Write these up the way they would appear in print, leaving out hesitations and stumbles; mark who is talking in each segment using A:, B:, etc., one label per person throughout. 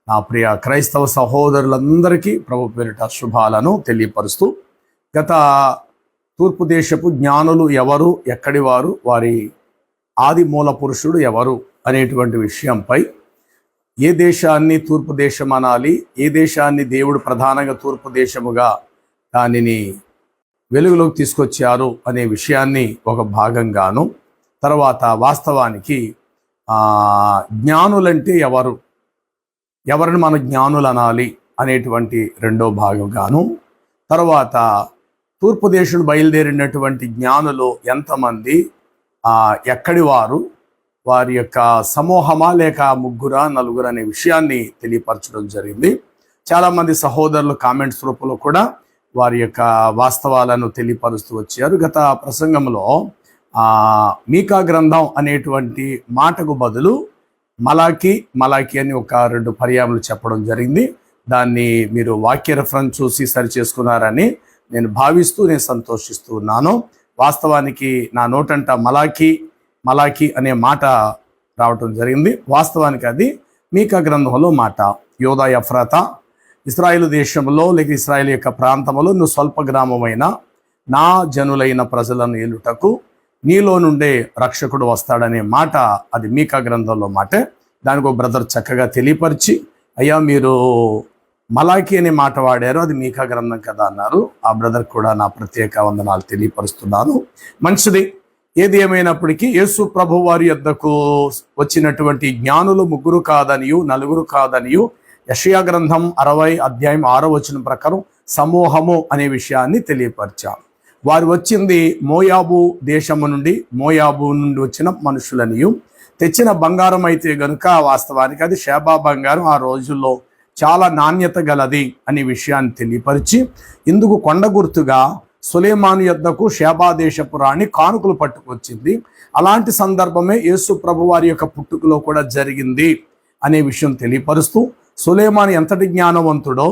A: నా ప్రియ క్రైస్తవ సహోదరులందరికీ ప్రభు పేరిట శుభాలను తెలియపరుస్తూ, గత తూర్పు దేశపు జ్ఞానులు ఎవరు, ఎక్కడి వారు, వారి ఆది మూల పురుషుడు ఎవరు అనేటువంటి విషయంపై, ఏ దేశాన్ని తూర్పు దేశం అనాలి, ఏ దేశాన్ని దేవుడు ప్రధానంగా తూర్పు దేశముగా దానిని వెలుగులోకి తీసుకొచ్చారు అనే విషయాన్ని ఒక భాగంగాను, తర్వాత వాస్తవానికి జ్ఞానులంటే ఎవరిని మన జ్ఞానులు అనాలి అనేటువంటి రెండో భాగంగాను, తర్వాత తూర్పు దేశుడు బయలుదేరినటువంటి జ్ఞానులు ఎంతమంది, ఎక్కడి వారు, వారి యొక్క సమూహమా లేక ముగ్గురా నలుగురు అనే విషయాన్ని తెలియపరచడం జరిగింది. చాలామంది సహోదరులు కామెంట్స్ రూపంలో కూడా వారి యొక్క వాస్తవాలను తెలియపరుస్తూ వచ్చారు. గత ప్రసంగంలో మీకా గ్రంథం అనేటువంటి మాటకు బదులు మలాకి అని ఒక 2 పర్యాయములు చెప్పడం జరిగింది. దాన్ని మీరు వాక్య రెఫరెన్స్ చూసి సరి చేసుకున్నారని నేను భావిస్తూ నేను సంతోషిస్తూ ఉన్నాను. వాస్తవానికి నా నోటంట మలాకి అనే మాట రావటం జరిగింది. వాస్తవానికి అది మీకా గ్రంథంలో మాట. యోధా ఎఫ్రాతా, ఇశ్రాయేలు దేశంలో లేక ఇశ్రాయేల్ యొక్క ప్రాంతంలో నువ్వు స్వల్ప గ్రామమైన నా జనులైన ప్రజలను ఏలుటకు నీలో నుండే రక్షకుడు వస్తాడనే మాట అది మీకా గ్రంథంలో మాటే. దానికి ఒక బ్రదర్ చక్కగా తెలియపరిచి, అయ్యా మీరు మలాకి అనే మాట వాడారు, అది మీకా గ్రంథం కదా అన్నారు. ఆ బ్రదర్ కూడా నా ప్రత్యేక వందనాలు తెలియపరుస్తున్నాను. మంచిది. ఏది ఏమైనప్పటికీ యేసు ప్రభు వారి యొద్దకు వచ్చినటువంటి జ్ఞానులు 3 కాదనియు 4 కాదనియు యెషయా గ్రంథం 60 అధ్యాయం 6వ వచనం ప్రకారం సమూహము అనే విషయాన్ని తెలియపరిచాం. వారు వచ్చింది మోయాబు దేశము నుండి, మోయాబు నుండి వచ్చిన మనుషులనియు, తెచ్చిన బంగారం అయితే గనుక వాస్తవానికి అది షేబా బంగారం, ఆ రోజుల్లో చాలా నాణ్యత గలది అనే విషయాన్ని తెలియపరిచి, ఇందుకు కొండ గుర్తుగా సులేమాను యొద్దకు షేబా దేశపు రాణి కానుకలు పట్టుకొచ్చింది. అలాంటి సందర్భమే యేసు ప్రభు వారి యొక్క పుట్టుకలో కూడా జరిగింది అనే విషయం తెలియపరుస్తూ, సులేమాను ఎంతటి జ్ఞానవంతుడో,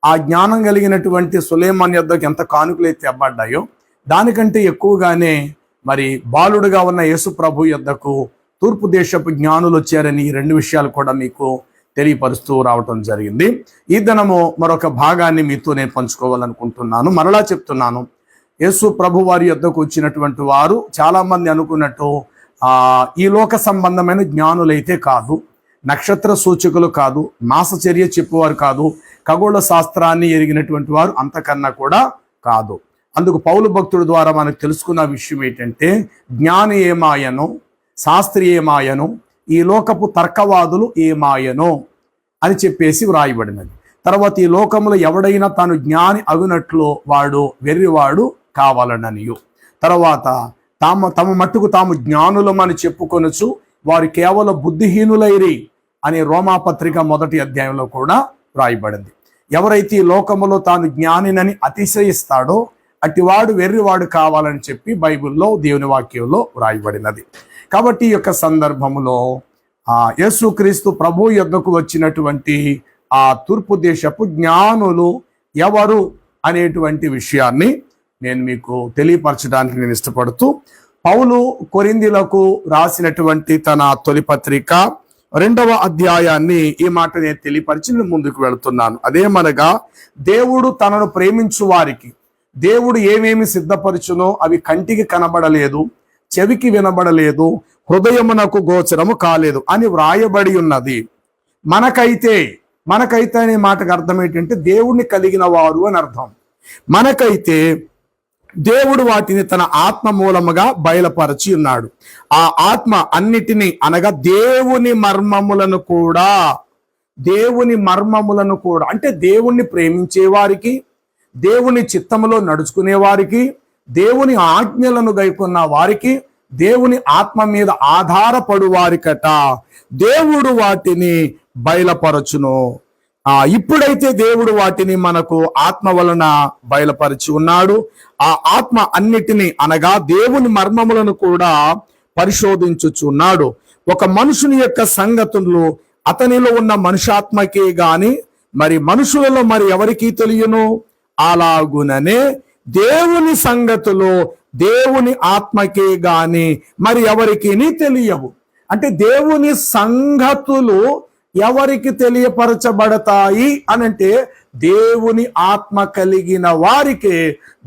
A: ఆ జ్ఞానం కలిగినటువంటి సులేమాన్ యొద్దకు ఎంత కానుకలు అయితే అబ్బడ్డాయో దానికంటే ఎక్కువగానే మరి బాలుడుగా ఉన్న యేసు ప్రభు యొద్దకు తూర్పు దేశపు జ్ఞానులు వచ్చారని ఈ 2 విషయాలు కూడా మీకు తెలియపరుస్తూ రావటం జరిగింది. ఈ దినము మరొక భాగాన్ని మీతో నేను పంచుకోవాలనుకుంటున్నాను. మరలా చెప్తున్నాను, యేసు ప్రభు వారి యొద్దకు వచ్చినటువంటి వారు చాలామంది అనుకున్నట్టు ఈ లోక సంబంధమైన జ్ఞానులైతే కాదు, నక్షత్ర సూచకులు కాదు, మాసచర్య చెప్పువారు కాదు, ఖగోళ శాస్త్రాన్ని ఎరిగినటువంటి వారు అంతకన్నా కూడా కాదు. అందుకు పౌలు భక్తుడి ద్వారా మనకు తెలుసుకున్న విషయం ఏంటంటే, జ్ఞాని ఏమాయను, శాస్త్రి ఏమాయను, ఈ లోకపు తర్కవాదులు ఏమాయను అని చెప్పేసి వ్రాయబడినది. తర్వాత ఈ లోకంలో ఎవడైనా తాను జ్ఞాని అగునట్లు వాడు వెర్రివాడు కావాలననియు, తర్వాత తమ మట్టుకు తాము జ్ఞానులమని చెప్పుకొనొచ్చు వారు కేవలం బుద్ధిహీనులైరి అని రోమాపత్రిక 1వ అధ్యాయంలో కూడా వ్రాయబడింది. ఎవరైతే ఈ లోకములో తాను జ్ఞానినని అతిశయిస్తాడో అటివాడు వెర్రివాడు కావాలని చెప్పి బైబిల్లో దేవుని వాక్యంలో వ్రాయబడినది. కాబట్టి ఈ యొక్క సందర్భంలో యేసుక్రీస్తు ప్రభు యొద్దకు వచ్చినటువంటి ఆ తూర్పు దేశపు జ్ఞానులు ఎవరు అనేటువంటి విషయాన్ని నేను మీకు తెలియపరచడానికి నేను ఇష్టపడుతూ, పౌలు కొరింథీయులకు రాసినటువంటి తన తొలి పత్రిక 2వ అధ్యాయాన్ని ఈ మాట నేను తెలియపరిచి నేను ముందుకు వెళుతున్నాను. అదేమనగా, దేవుడు తనను ప్రేమించు వారికి దేవుడు ఏమేమి సిద్ధపరచునో అవి కంటికి కనబడలేదు, చెవికి వినబడలేదు, హృదయమునకు గోచరము కాలేదు అని వ్రాయబడి ఉన్నది. మనకైతే అనే మాటకు అర్థం ఏంటంటే దేవుణ్ణి కలిగిన వారు అని అర్థం. మనకైతే దేవుడు వాటిని తన ఆత్మ మూలముగా బయలుపరచి ఉన్నాడు. ఆ ఆత్మ అన్నిటినీ అనగా దేవుని మర్మములను కూడా అంటే దేవుణ్ణి ప్రేమించే వారికి, దేవుని చిత్తములో నడుచుకునే వారికి, దేవుని ఆజ్ఞలను గైకొన్న వారికి, దేవుని ఆత్మ మీద ఆధారపడు వారికట దేవుడు వాటిని బయలుపరచును. ఇప్పుడైతే దేవుడు వాటిని మనకు ఆత్మ వలన బయలుపరిచి ఉన్నాడు. ఆ ఆత్మ అన్నిటినీ అనగా దేవుని మర్మములను కూడా పరిశోధించుచున్నాడు. ఒక మనుషుని యొక్క సంగతులు అతనిలో ఉన్న మనుషాత్మకే గాని మరి మనుషులలో మరి ఎవరికీ తెలియను. అలాగుననే దేవుని సంగతులు దేవుని ఆత్మకే గాని మరి ఎవరికి తెలియవు. అంటే దేవుని సంగతులు ఎవరికి తెలియపరచబడతాయి అనంటే దేవుని ఆత్మ కలిగిన వారికి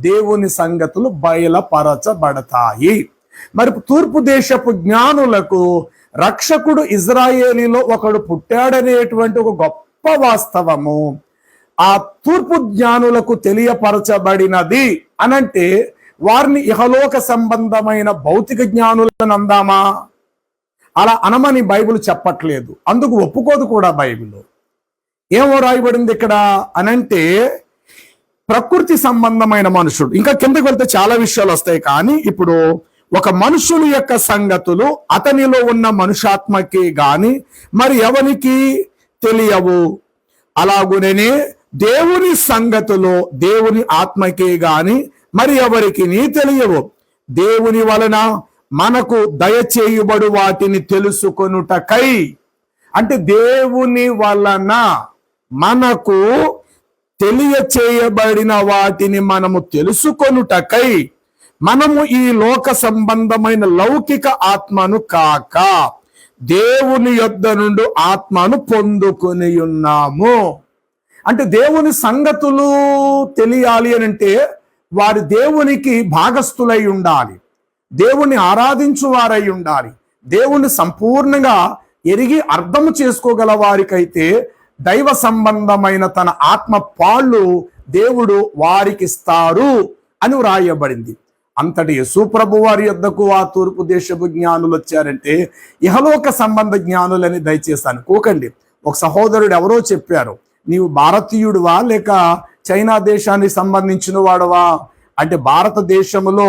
A: దేవుని సంగతులు బయలుపరచబడతాయి. మరి తూర్పు దేశపు జ్ఞానులకు రక్షకుడు ఇజ్రాయేలీలో ఒకడు పుట్టాడనేటువంటి ఒక గొప్ప వాస్తవము ఆ తూర్పు జ్ఞానులకు తెలియపరచబడినది అనంటే వారిని ఇహలోక సంబంధమైన భౌతిక జ్ఞానులను అందామా? అలా అనమని బైబిల్ చెప్పట్లేదు, అందుకు ఒప్పుకోదు కూడా బైబిల్. ఏమో రాయబడింది ఇక్కడ అనంటే ప్రకృతి సంబంధమైన మనుషుడు. ఇంకా కిందకు వెళ్తే చాలా విషయాలు వస్తాయి, కానీ ఇప్పుడు ఒక మనుషుని యొక్క సంగతులు అతనిలో ఉన్న మనుషాత్మకి గాని మరి ఎవరికి తెలియవు. అలాగునే దేవుని సంగతులు దేవుని ఆత్మకే గాని మరి ఎవరికి తెలియవు. దేవుని వలన మనకు దయచేయబడు వాటిని తెలుసుకొనుటకై, అంటే దేవుని వలన మనకు తెలియచేయబడిన వాటిని మనము తెలుసుకొనుటకై మనము ఈ లోక సంబంధమైన లౌకిక ఆత్మను కాక దేవుని యొద్ద నుండి ఆత్మను పొందుకొని ఉన్నాము. అంటే దేవుని సంగతులు తెలియాలి అని అంటే వారి దేవునికి భాగస్థులై ఉండాలి, దేవుని ఆరాధించువారై ఉండాలి, దేవుని సంపూర్ణంగా ఎరిగి అర్థం చేసుకోగల వారికైతే దైవ సంబంధమైన తన ఆత్మ పాళ్ళు దేవుడు వారికి ఇస్తారు అని వ్రాయబడింది. అంతటి యేసు ప్రభు వారి యొద్దకు ఆ తూర్పు దేశపు జ్ఞానులు వచ్చారంటే ఇహలోక సంబంధ జ్ఞానులని దయచేసి అనుకోకండి. ఒక సహోదరుడు ఎవరో చెప్పారు, నీవు భారతీయుడువా లేక చైనా దేశానికి సంబంధించిన వాడవా అంటే, భారతదేశంలో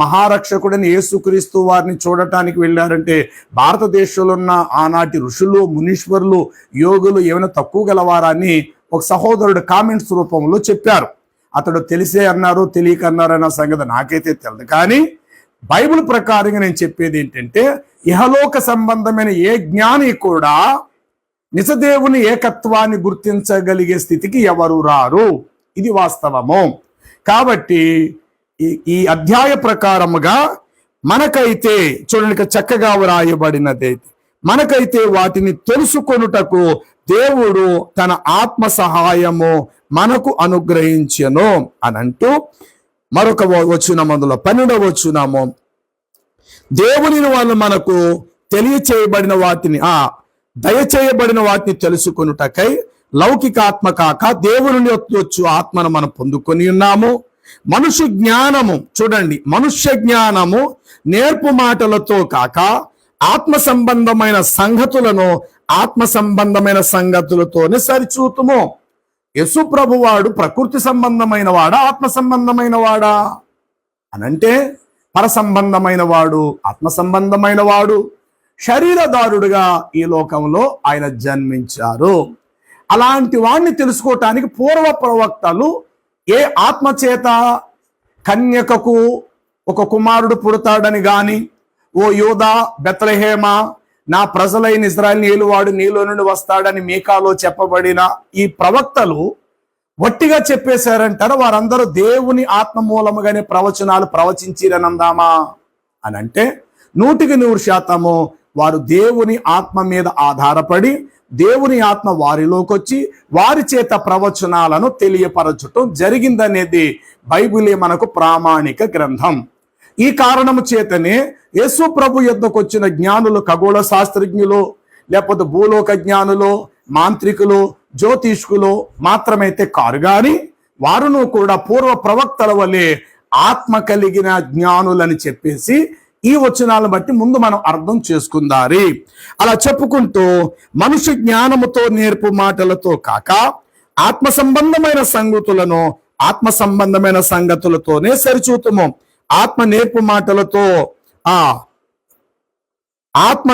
A: మహారక్షకుడని యేసుక్రీస్తు వారిని చూడటానికి వెళ్ళారంటే భారతదేశంలో ఉన్న ఆనాటి ఋషులు మునీశ్వరులు యోగులు ఏమైనా తక్కువ గలవారా అని ఒక సహోదరుడు కామెంట్స్ రూపంలో చెప్పారు. అతడు తెలిసే అన్నారు తెలియక అన్నారు అన్న సంగతి నాకైతే తెలియదు, కానీ బైబిల్ ప్రకారంగా నేను చెప్పేది ఏంటంటే ఇహలోక సంబంధమైన ఏ జ్ఞాని కూడా నిజదేవుని ఏకత్వాన్ని గుర్తించగలిగే స్థితికి ఎవరు రారు. ఇది వాస్తవము. కాబట్టి ఈ అధ్యాయ ప్రకారముగా మనకైతే చూడండి చక్కగా వ్రాయబడినది, మనకైతే వాటిని తెలుసుకొనుటకు దేవుడు తన ఆత్మ సహాయము మనకు అనుగ్రహించెను అని అంటూ మరొక వచనం, అందులో 12వ వచనము, దేవుని వల్ల మనకు తెలియచేయబడిన వాటిని దయచేయబడిన వాటిని తెలుసుకొనుటకై లౌకికాత్మ కాక దేవుని వచ్చు ఆత్మను మనం పొందుకొని ఉన్నాము. మనుష్య జ్ఞానము చూడండి, మనుష్య జ్ఞానము నేర్పు మాటలతో కాక ఆత్మ సంబంధమైన సంగతులను ఆత్మ సంబంధమైన సంగతులతోనే సరిచూతుము. యేసు ప్రభువాడు ప్రకృతి సంబంధమైన వాడా ఆత్మ సంబంధమైన వాడా అనంటే పర సంబంధమైన వాడు, ఆత్మ సంబంధమైన వాడు, శరీరదారుడుగా ఈ లోకంలో ఆయన జన్మించారు. అలాంటి వాడిని తెలుసుకోవటానికి పూర్వ ప్రవక్తలు ఏ ఆత్మచేత కన్యకకు ఒక కుమారుడు పుడతాడని గాని, ఓ యూదా బెత్లెహేమ నా ప్రజలైన ఇశ్రాయేలు ఏలువాడు నీలో నుండి వస్తాడని మీకాలో చెప్పబడిన ఈ ప్రవక్తలు వట్టిగా చెప్పేశారంటారు. వారందరూ దేవుని ఆత్మ మూలముగానే ప్రవచనాలు ప్రవచించిరనందామా అని అంటే 100% వారు దేవుని ఆత్మ మీద ఆధారపడి దేవుని ఆత్మ వారిలోకి వచ్చి వారి చేత ప్రవచనాలను తెలియపరచటం జరిగిందనేది బైబిలే మనకు ప్రామాణిక గ్రంథం. ఈ కారణము చేతనే యేసు ప్రభు యొద్దకు వచ్చిన జ్ఞానులు ఖగోళ శాస్త్రజ్ఞులు లేకపోతే భూలోక జ్ఞానులు మాంత్రికులు జ్యోతిష్కులు మాత్రమైతే కారు గాని వారును కూడా పూర్వ ప్రవక్తల వలె ఆత్మ కలిగిన జ్ఞానులని చెప్పేసి ఈ వచనాలను బట్టి ముందు మనం అర్థం చేసుకుందారి. అలా చెప్పుకుంటూ మనుష్య జ్ఞానముతో నేర్పు మాటలతో కాక ఆత్మ సంబంధమైన సంగతులను ఆత్మ సంబంధమైన సంగతులతోనే సరిచూతుము. ఆత్మ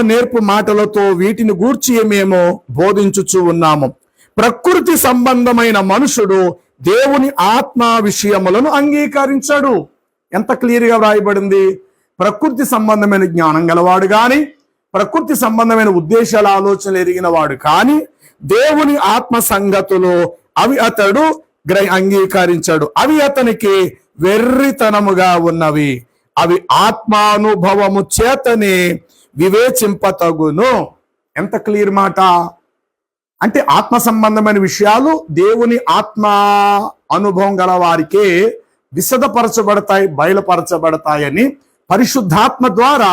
A: నేర్పు మాటలతో వీటిని గూర్చి మేము బోధించుచూ ఉన్నాము. ప్రకృతి సంబంధమైన మనుషుడు దేవుని ఆత్మ విషయములను అంగీకరించాడు. ఎంత క్లియర్గా వ్రాయబడింది. ప్రకృతి సంబంధమైన జ్ఞానం గలవాడు కానీ ప్రకృతి సంబంధమైన ఉద్దేశాల ఆలోచనలు ఎరిగిన వాడు కానీ దేవుని ఆత్మ సంగతులు అవి అతడు అంగీకరించాడు. అవి అతనికి వెర్రితనముగా ఉన్నవి. అవి ఆత్మానుభవము చేతనే వివేచింపతగును. ఎంత క్లియర్ మాట. అంటే ఆత్మ సంబంధమైన విషయాలు దేవుని ఆత్మ అనుభవం గల వారికే విశదపరచబడతాయి, బయలుపరచబడతాయని పరిశుద్ధాత్మ ద్వారా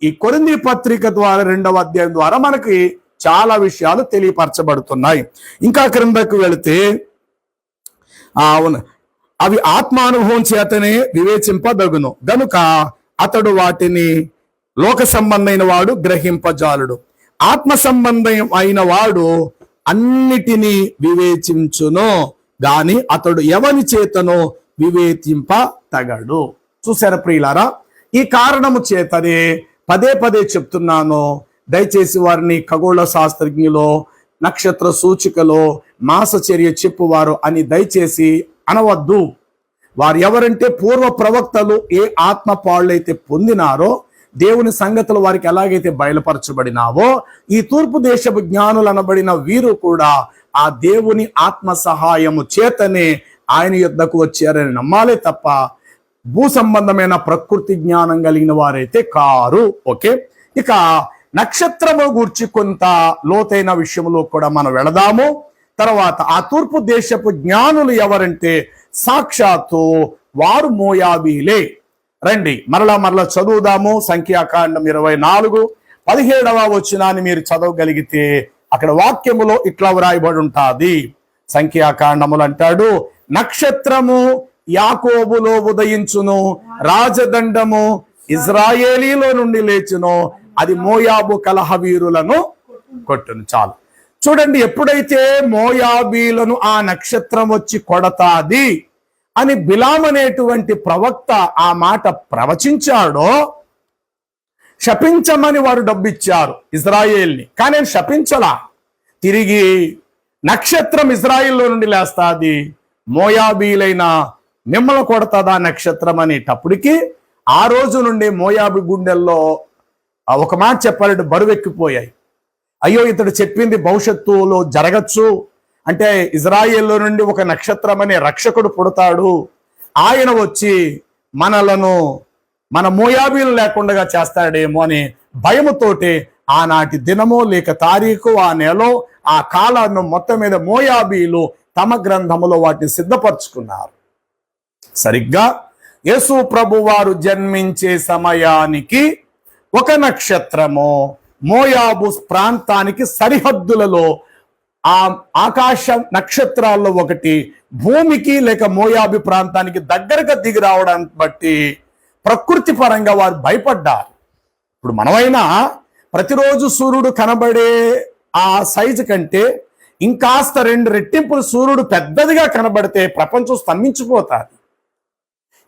A: ఈ కొరింథీ పత్రిక ద్వారా 2వ అధ్యాయం ద్వారా మనకి చాలా విషయాలు తెలియపరచబడుతున్నాయి. ఇంకా క్రిందకు వెళితే అవి ఆత్మానుభవం చేతనే వివేచింపదగును గనుక అతడు వాటిని లోక సంబంధమైన వాడు గ్రహింపజాలుడు, ఆత్మ సంబంధం అయిన వాడు అన్నిటినీ వివేచించును గాని అతడు ఎవని చేతనో వివేచింప తగడు. చూసారా ప్రియులారా, ఈ కారణము చేతనే పదే పదే చెప్తున్నాను, దయచేసి వారిని ఖగోళ శాస్త్రజ్ఞులో, నక్షత్ర సూచికలో, మాసచర్య చెప్పువారు అని దయచేసి అనవద్దు. వారు ఎవరంటే పూర్వ ప్రవక్తలు ఏ ఆత్మ పాళ్ళైతే పొందినారో, దేవుని సంగతులు వారికి ఎలాగైతే బయలుపరచబడినావో, ఈ తూర్పు దేశపు జ్ఞానులు అనబడిన వీరు కూడా ఆ దేవుని ఆత్మ సహాయము చేతనే ఆయన యుద్ధకు వచ్చారని నమ్మాలే తప్ప భూ సంబంధమైన ప్రకృతి జ్ఞానం కలిగిన వారైతే కారు. ఓకే, ఇక నక్షత్రము గూర్చి కొంత లోతైన విషయంలో కూడా మనం వెళదాము. తర్వాత ఆ తూర్పు దేశపు జ్ఞానులు ఎవరంటే సాక్షాత్తు వారు మోయాబీలే. రండి మరలా చదువుదాము. సంఖ్యాకాండం 24:17వ వచనాన్ని మీరు చదవగలిగితే అక్కడ వాక్యములో ఇట్లా వ్రాయబడి ఉంటుంది. సంఖ్యాకాండములు అంటాడు, నక్షత్రము యాకోబులో ఉదయించును, రాజదండము ఇజ్రాయేలీలో నుండి లేచును, అది మోయాబు కలహవీరులను కొట్టును. చాలు చూడండి, ఎప్పుడైతే మోయాబీలను ఆ నక్షత్రం వచ్చి కొడతాది అని బిలాము అనేటువంటి ప్రవక్త ఆ మాట ప్రవచించాడో, శపించమని వారు డబ్బిచ్చారు ఇజ్రాయేల్ని. కానీ నేను శపించలా, తిరిగి నక్షత్రం ఇజ్రాయిల్లో నుండి లేస్తాది, మోయాబీలైన మిమ్మల్ని కొడతాదా నక్షత్రం అనేటప్పటికి ఆ రోజు నుండి మోయాబీ గుండెల్లో ఒక మాట చెప్పాలంటే బరువెక్కిపోయాయి. అయ్యో, ఇతడు చెప్పింది భవిష్యత్తులో జరగచ్చు, అంటే ఇజ్రాయేల్లో నుండి ఒక నక్షత్రం అనే రక్షకుడు పుడతాడు, ఆయన వచ్చి మన మోయాబీలు లేకుండా చేస్తాడేమో అని భయముతోటి ఆనాటి దినమో లేక తారీఖు, ఆ నెలలో, ఆ కాలాన్ని మొత్తం మీద మోయాబీలు తమ గ్రంథములో వాటిని సిద్ధపరచుకున్నారు. సరిగ్గా యేసు ప్రభు వారు జన్మించే సమయానికి ఒక నక్షత్రము మోయాబు ప్రాంతానికి సరిహద్దులలో, ఆ ఆకాశ నక్షత్రాల్లో ఒకటి భూమికి లేక మోయాబు ప్రాంతానికి దగ్గరగా దిగి రావడాన్ని బట్టి ప్రకృతి పరంగా వారు భయపడ్డారు. ఇప్పుడు మనమైనా ప్రతిరోజు సూర్యుడు కనబడే ఆ సైజు కంటే ఇంకాస్త 2 రెట్టింపులు సూర్యుడు పెద్దదిగా కనబడితే ప్రపంచం స్తంభించిపోతారు.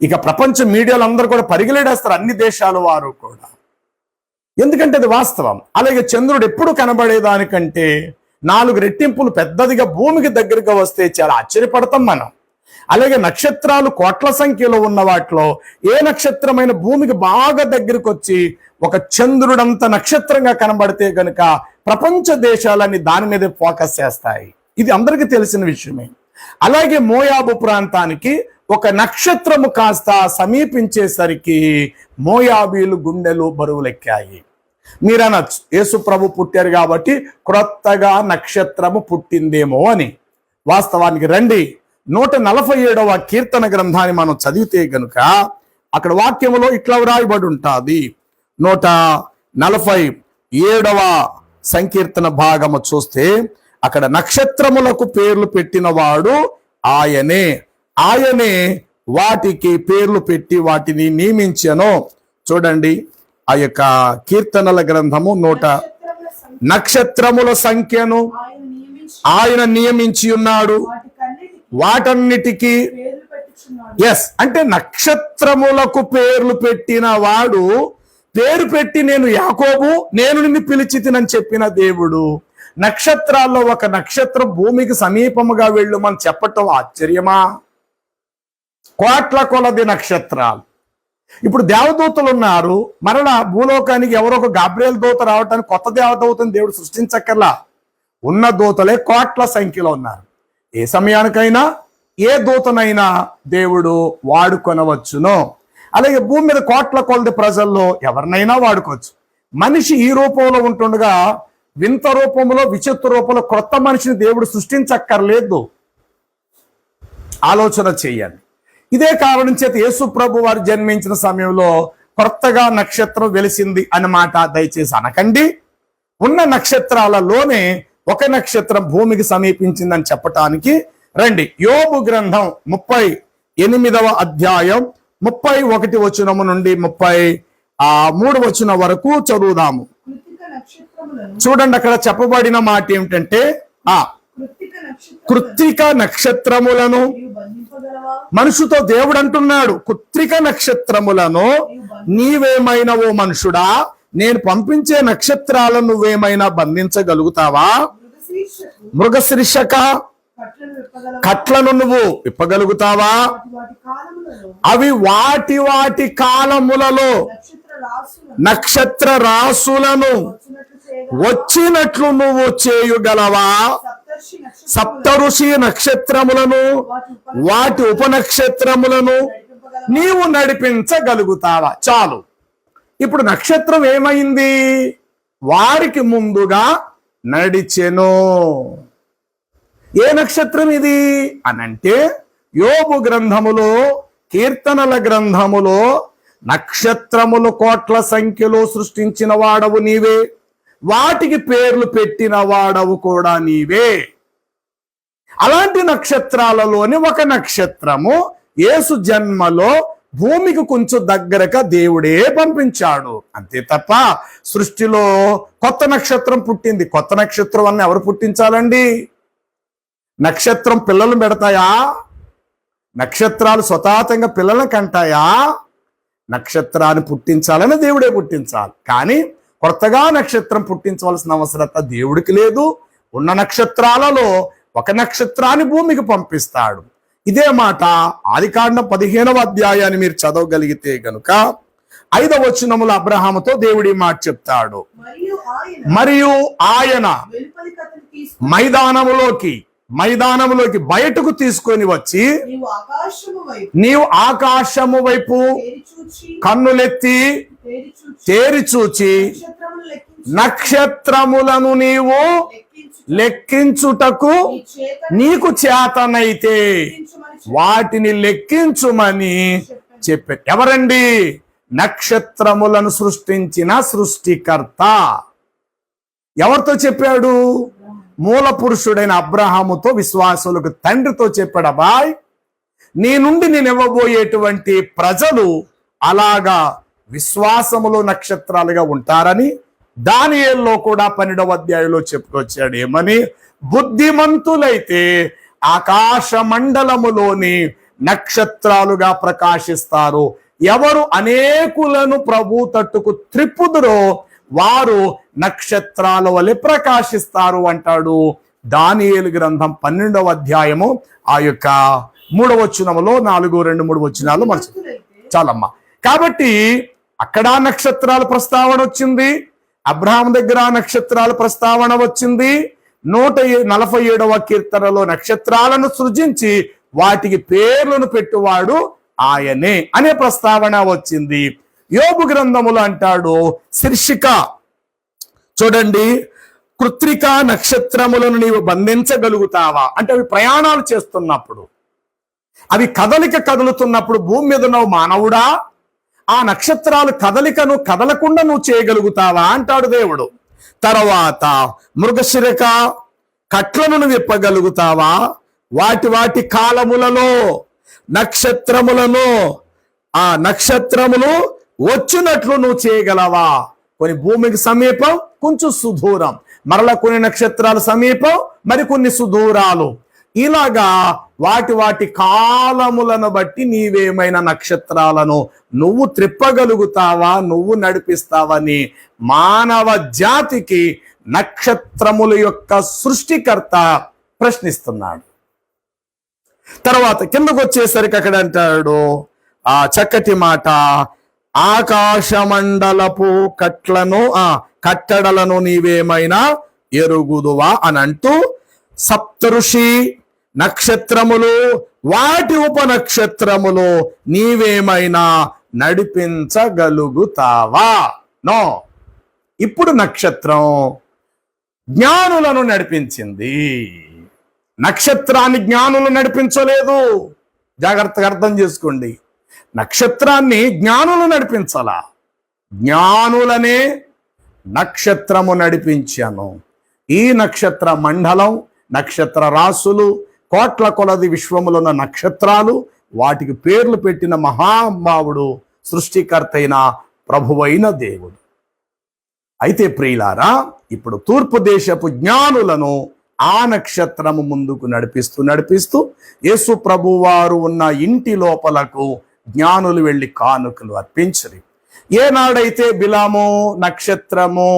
A: ఇక ప్రపంచ మీడియాలో అందరూ కూడా పరిగెలేడేస్తారు, అన్ని దేశాల వారు కూడా. ఎందుకంటే అది వాస్తవం. అలాగే చంద్రుడు ఎప్పుడు కనబడేదానికంటే 4 రెట్టింపులు పెద్దదిగా భూమికి దగ్గరగా వస్తే చాలా ఆశ్చర్యపడతాం మనం. అలాగే నక్షత్రాలు కోట్ల సంఖ్యలో ఉన్న వాటిలో ఏ నక్షత్రమైన భూమికి బాగా దగ్గరకు వచ్చి ఒక చంద్రుడంత నక్షత్రంగా కనబడితే గనుక ప్రపంచ దేశాలన్నీ దాని మీద ఫోకస్ చేస్తాయి. ఇది అందరికీ తెలిసిన విషయమే. అలాగే మోయాబు ప్రాంతానికి ఒక నక్షత్రము కాస్త సమీపించేసరికి మోయాబీలు గుండెలు బరువులెక్కాయి. మీరనొచ్చు, యేసు ప్రభు పుట్టారు కాబట్టి క్రొత్తగా నక్షత్రము పుట్టిందేమో అని. వాస్తవానికి రండి, 147వ కీర్తన గ్రంథాన్ని మనం చదివితే గనుక అక్కడ వాక్యములో ఇట్లా వ్రాయబడి ఉంటుంది. 147వ సంకీర్తన భాగము చూస్తే అక్కడ నక్షత్రములకు పేర్లు పెట్టిన వాడు ఆయనే వాటికి పేర్లు పెట్టి వాటిని నియమించెను. చూడండి, ఆ యొక్క కీర్తనల గ్రంథము నక్షత్రముల సంఖ్యను ఆయన నియమించి ఉన్నాడు, వాటన్నిటికీ అంటే నక్షత్రములకు పేర్లు పెట్టిన వాడు పేరు పెట్టి నేను యాకోబు, నేను నిన్ను పిలిచితినని చెప్పిన దేవుడు నక్షత్రాల్లో ఒక నక్షత్రం భూమికి సమీపముగా వెళ్ళమని చెప్పటం ఆశ్చర్యమా? కోట్ల కొలది నక్షత్రాలు. ఇప్పుడు దేవదూతలు ఉన్నారు, మరలా భూలోకానికి ఎవరో ఒక గాబ్రియల్ దూత రావటానికి కొత్త దేవదూతను దేవుడు సృష్టించక్కర్లా. ఉన్న దూతలే కోట్ల సంఖ్యలో ఉన్నారు. ఏ సమయానికైనా ఏ దూతనైనా దేవుడు వాడుకొనవచ్చును. అలాగే భూమి మీద కోట్ల కొలది ప్రజల్లో ఎవరినైనా వాడుకోవచ్చు. మనిషి ఈ రూపంలో ఉంటుండగా వింత రూపంలో, విచిత్ర రూపంలో క్రొత్త మనిషిని దేవుడు సృష్టించక్కర్లేదు. ఆలోచన చేయండి. ఇదే కారణం చేత యేసు ప్రభు వారు జన్మించిన సమయంలో కొత్తగా నక్షత్రం వెలిసింది అన్నమాట దయచేసి అనకండి. ఉన్న నక్షత్రాలలోనే ఒక నక్షత్రం భూమికి సమీపించిందని చెప్పటానికి రండి. యోబు గ్రంథం 38వ అధ్యాయం 31 వచనము నుండి 33 వచనం వరకు చదువుదాము. చూడండి, అక్కడ చెప్పబడిన మాట ఏమిటంటే, కృత్తిక నక్షత్రములను మనుషుతో దేవుడు అంటున్నాడు, కృత్తిక నక్షత్రములను నీవేమైనా ఓ మనుషుడా, నేను పంపించే నక్షత్రాలను నువ్వేమైనా బంధించగలుగుతావా? మృగశీర్షక కట్లను నువ్వు విప్పగలుగుతావా? అవి వాటి వాటి కాలములలో నక్షత్ర రాసులను వచ్చినట్లు నువ్వు చేయగలవా? సప్తఋషి నక్షత్రములను వాటి ఉపనక్షత్రములను నీవు నడిపించగలుగుతావా? చాలు. ఇప్పుడు నక్షత్రం ఏమైంది? వారికి ముందుగా నడిచెను. ఏ నక్షత్రం ఇది అనంటే, యోబు గ్రంథములో, కీర్తనల గ్రంథములో నక్షత్రములు కోట్ల సంఖ్యలో సృష్టించిన వాడవు నీవే, వాటికి పేర్లు పెట్టిన వాడవు కూడా నీవే. అలాంటి నక్షత్రాలలోని ఒక నక్షత్రము యేసు జన్మలో భూమికి కొంచెం దగ్గరగా దేవుడే పంపించాడు. అంతే తప్ప సృష్టిలో కొత్త నక్షత్రం పుట్టింది. కొత్త నక్షత్రం అన్న ఎవరు పుట్టించాలండి? నక్షత్రం పిల్లలు పెడతాయా? నక్షత్రాలు స్వతాతంగా పిల్లలను కంటాయా? నక్షత్రాన్ని పుట్టించాలని దేవుడే పుట్టించాలి. కానీ కొత్తగా నక్షత్రం పుట్టించవలసిన అవసరత దేవుడికి లేదు. ఉన్న నక్షత్రాలలో ఒక నక్షత్రాన్ని భూమికి పంపిస్తాడు. ఇదే మాట ఆదికాండం 15వ అధ్యాయాన్ని మీరు చదవగలిగితే గనుక 5వ వచనములో అబ్రహాముతో దేవుడి మాట చెప్తాడు. మరియు ఆయన మైదానములోకి బయటకు తీసుకొని వచ్చి, నీవు ఆకాశము వైపు కన్నులెత్తి తేరి చూచి నక్షత్రములను నీవు లెక్కించుటకు నీకు చేతనైతే వాటిని లెక్కించుమని చెప్పారు. ఎవరండి? నక్షత్రములను సృష్టించిన సృష్టికర్త. ఎవరితో చెప్పాడు? మూల పురుషుడైన అబ్రహాముతో, విశ్వాసులకు తండ్రితో చెప్పాడు. అబ్బాయ్, నీ నుండి నేను ఇవ్వబోయేటువంటి ప్రజలు అలాగా విశ్వాసములో నక్షత్రాలుగా ఉంటారని దానియేలులో కూడా 12వ అధ్యాయంలో చెప్పుకొచ్చాడు. ఏమని? బుద్ధిమంతులైతే ఆకాశ మండలములోని నక్షత్రాలుగా ప్రకాశిస్తారు. ఎవరు అనేకులను ప్రభు తట్టుకు త్రిప్పుదురో వారు నక్షత్రాల వలె ప్రకాశిస్తారు అంటాడు దానియేలు గ్రంథం 12వ అధ్యాయము ఆ యొక్క 3వ వచనములో 4, 2, 3 వచనాలు మనసు చాలమ్మా. కాబట్టి అక్కడ నక్షత్రాల ప్రస్తావన వచ్చింది. అబ్రహాం దగ్గర నక్షత్రాల ప్రస్తావన వచ్చింది. 147వ కీర్తనలో నక్షత్రాలను సృజించి వాటికి పేర్లను పెట్టువాడు ఆయనే అనే ప్రస్తావన వచ్చింది. యోబు గ్రంథములు అంటాడు, శీర్షిక చూడండి, కృత్తిక నక్షత్రములను నీవు బంధించగలుగుతావా? అంటే అవి ప్రయాణాలు చేస్తున్నప్పుడు, అవి కదులుతున్నప్పుడు భూమి మీద నువ్వు మానవుడా, ఆ నక్షత్రాలు కదలకుండా నువ్వు చేయగలుగుతావా అంటాడు దేవుడు. తర్వాత మృగశిరక కట్లను నువ్వు విప్పగలుగుతావా? వాటి వాటి కాలములలో నక్షత్రములు వచ్చినట్లు నువ్వు చేయగలవా? కొన్ని భూమికి సమీపం, కొంచెం సుదూరం, మరలా కొన్ని నక్షత్రాల సమీపం, మరి కొన్ని సుదూరాలు. ఇలాగా వాటి వాటి కాలములను బట్టి నీవేమైనా నక్షత్రాలను నువ్వు త్రిప్పగలుగుతావా, నువ్వు నడిపిస్తావని మానవ జాతికి నక్షత్రముల యొక్క సృష్టికర్త ప్రశ్నిస్తున్నాడు. తర్వాత కిందకు వచ్చేసరికి అక్కడ అంటాడు ఆ చక్కటి మాట, ఆకాశమండలపు కట్టడలను నీవేమైనా ఎరుగుదువా అని అంటూ, సప్తఋషి నక్షత్రములు వాటి ఉపనక్షత్రములు నీవేమైనా నడిపించగలుగుతావా? నో. ఇప్పుడు నక్షత్రం జ్ఞానులను నడిపించింది. నక్షత్రాన్ని జ్ఞానులు నడిపించలేదు. జాగ్రత్తగా అర్థం చేసుకోండి. నక్షత్రాన్ని జ్ఞానులు నడిపించాలా, జ్ఞానులనే నక్షత్రము నడిపించాను. ఈ నక్షత్ర మండలం, నక్షత్ర రాసులు, కోట్ల కొలది విశ్వములో ఉన్న నక్షత్రాలు, వాటికి పేర్లు పెట్టిన మహానుభావుడు సృష్టికర్త అయిన ప్రభువైన దేవుడు. అయితే ప్రియులారా, ఇప్పుడు తూర్పు దేశపు జ్ఞానులను ఆ నక్షత్రము ముందుకు నడిపిస్తూ యేసు ప్రభువారు ఉన్న ఇంటి లోపలకు జ్ఞానులు వెళ్ళి కానుకలు అర్పించరు. ఏనాడైతే బిలాము నక్షత్రము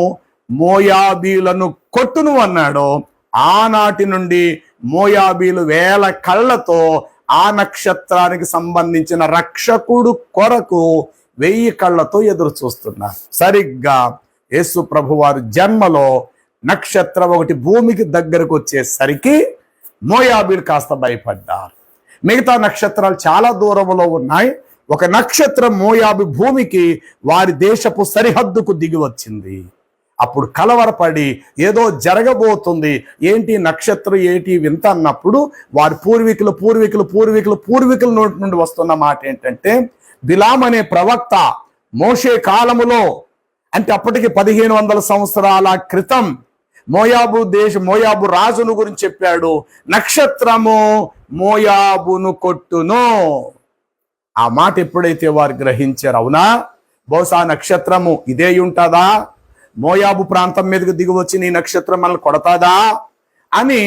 A: మోయాబీలను కొట్టును అన్నాడో, ఆనాటి నుండి మోయాబీలు వేల కళ్ళతో ఆ నక్షత్రానికి సంబంధించిన రక్షకుడు కొరకు 1000 కళ్ళతో ఎదురు చూస్తున్నారు. సరిగ్గా యేసు ప్రభువారు జన్మలో నక్షత్రం ఒకటి భూమికి దగ్గరకు వచ్చేసరికి మోయాబీలు కాస్త భయపడ్డారు. మిగతా నక్షత్రాలు చాలా దూరంలో ఉన్నాయి. ఒక నక్షత్రం మోయాబు భూమికి వారి దేశపు సరిహద్దుకు దిగి వచ్చింది. అప్పుడు కలవరపడి ఏదో జరగబోతుంది, ఏంటి నక్షత్రం ఏంటి వింత అన్నప్పుడు వారి పూర్వీకుల నోటి నుండి వస్తున్న మాట ఏంటంటే, బిలాం అనే ప్రవక్త మోషే కాలములో, అంటే అప్పటికి 1500 సంవత్సరాల క్రితం మోయాబు రాజును గురించి చెప్పాడు. నక్షత్రము మోయాబును కొట్టును. ఆ మాట ఎప్పుడైతే వారు గ్రహించారు, అవునా బహుశా నక్షత్రము ఇదే ఉంటుందా, మోయాబు ప్రాంతం మీదకి దిగి వచ్చి నీ నక్షత్రం మనల్ని కొడతాదా అని,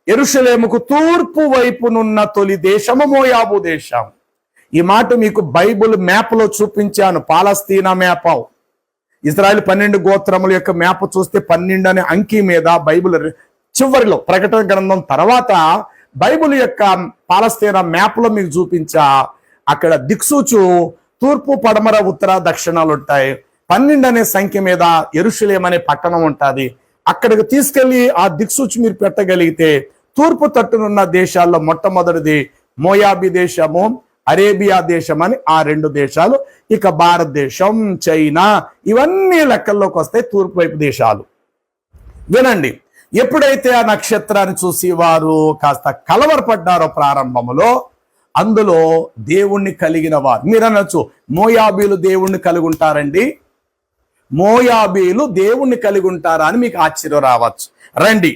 A: యెరూషలేముకు తూర్పు వైపునున్న తొలి దేశము మోయాబు దేశం. ఈ మాట మీకు బైబుల్ మ్యాప్ లో చూపించాను. పాలస్తీనా మ్యాప్, ఇజ్రాయెల్ 12 గోత్రముల యొక్క మ్యాప్ చూస్తే 12 అనే అంకి మీద బైబుల్ చివరిలో ప్రకటన గ్రంథం తర్వాత బైబుల్ యొక్క పాలస్తీనా మ్యాప్ లో మీకు చూపించా. అక్కడ దిక్సూచు తూర్పు, పడమర, ఉత్తర, దక్షిణాలు ఉంటాయి. 12 అనే సంఖ్య మీద యెరూషలేం అనే పట్టణం ఉంటుంది. అక్కడికి తీసుకెళ్లి ఆ దిక్సూచి మీరు పెట్టగలిగితే తూర్పు తట్టునున్న దేశాల్లో మొట్టమొదటిది మోయాబీ దేశము, అరేబియా దేశం అని ఆ 2 దేశాలు. ఇక భారతదేశం, చైనా ఇవన్నీ లెక్కల్లోకి వస్తాయి తూర్పు వైపు దేశాలు. వినండి, ఎప్పుడైతే ఆ నక్షత్రాన్ని చూసి వారు కాస్త కలవరపడ్డారో ప్రారంభంలో, అందులో దేవుణ్ణి కలిగిన వారు, మీరు అనొచ్చు మోయాబీలు దేవుణ్ణి కలిగి ఉంటారండి, మోయాబీలు దేవుణ్ణి కలిగి ఉంటారా అని మీకు ఆశ్చర్యం రావచ్చు. రండి,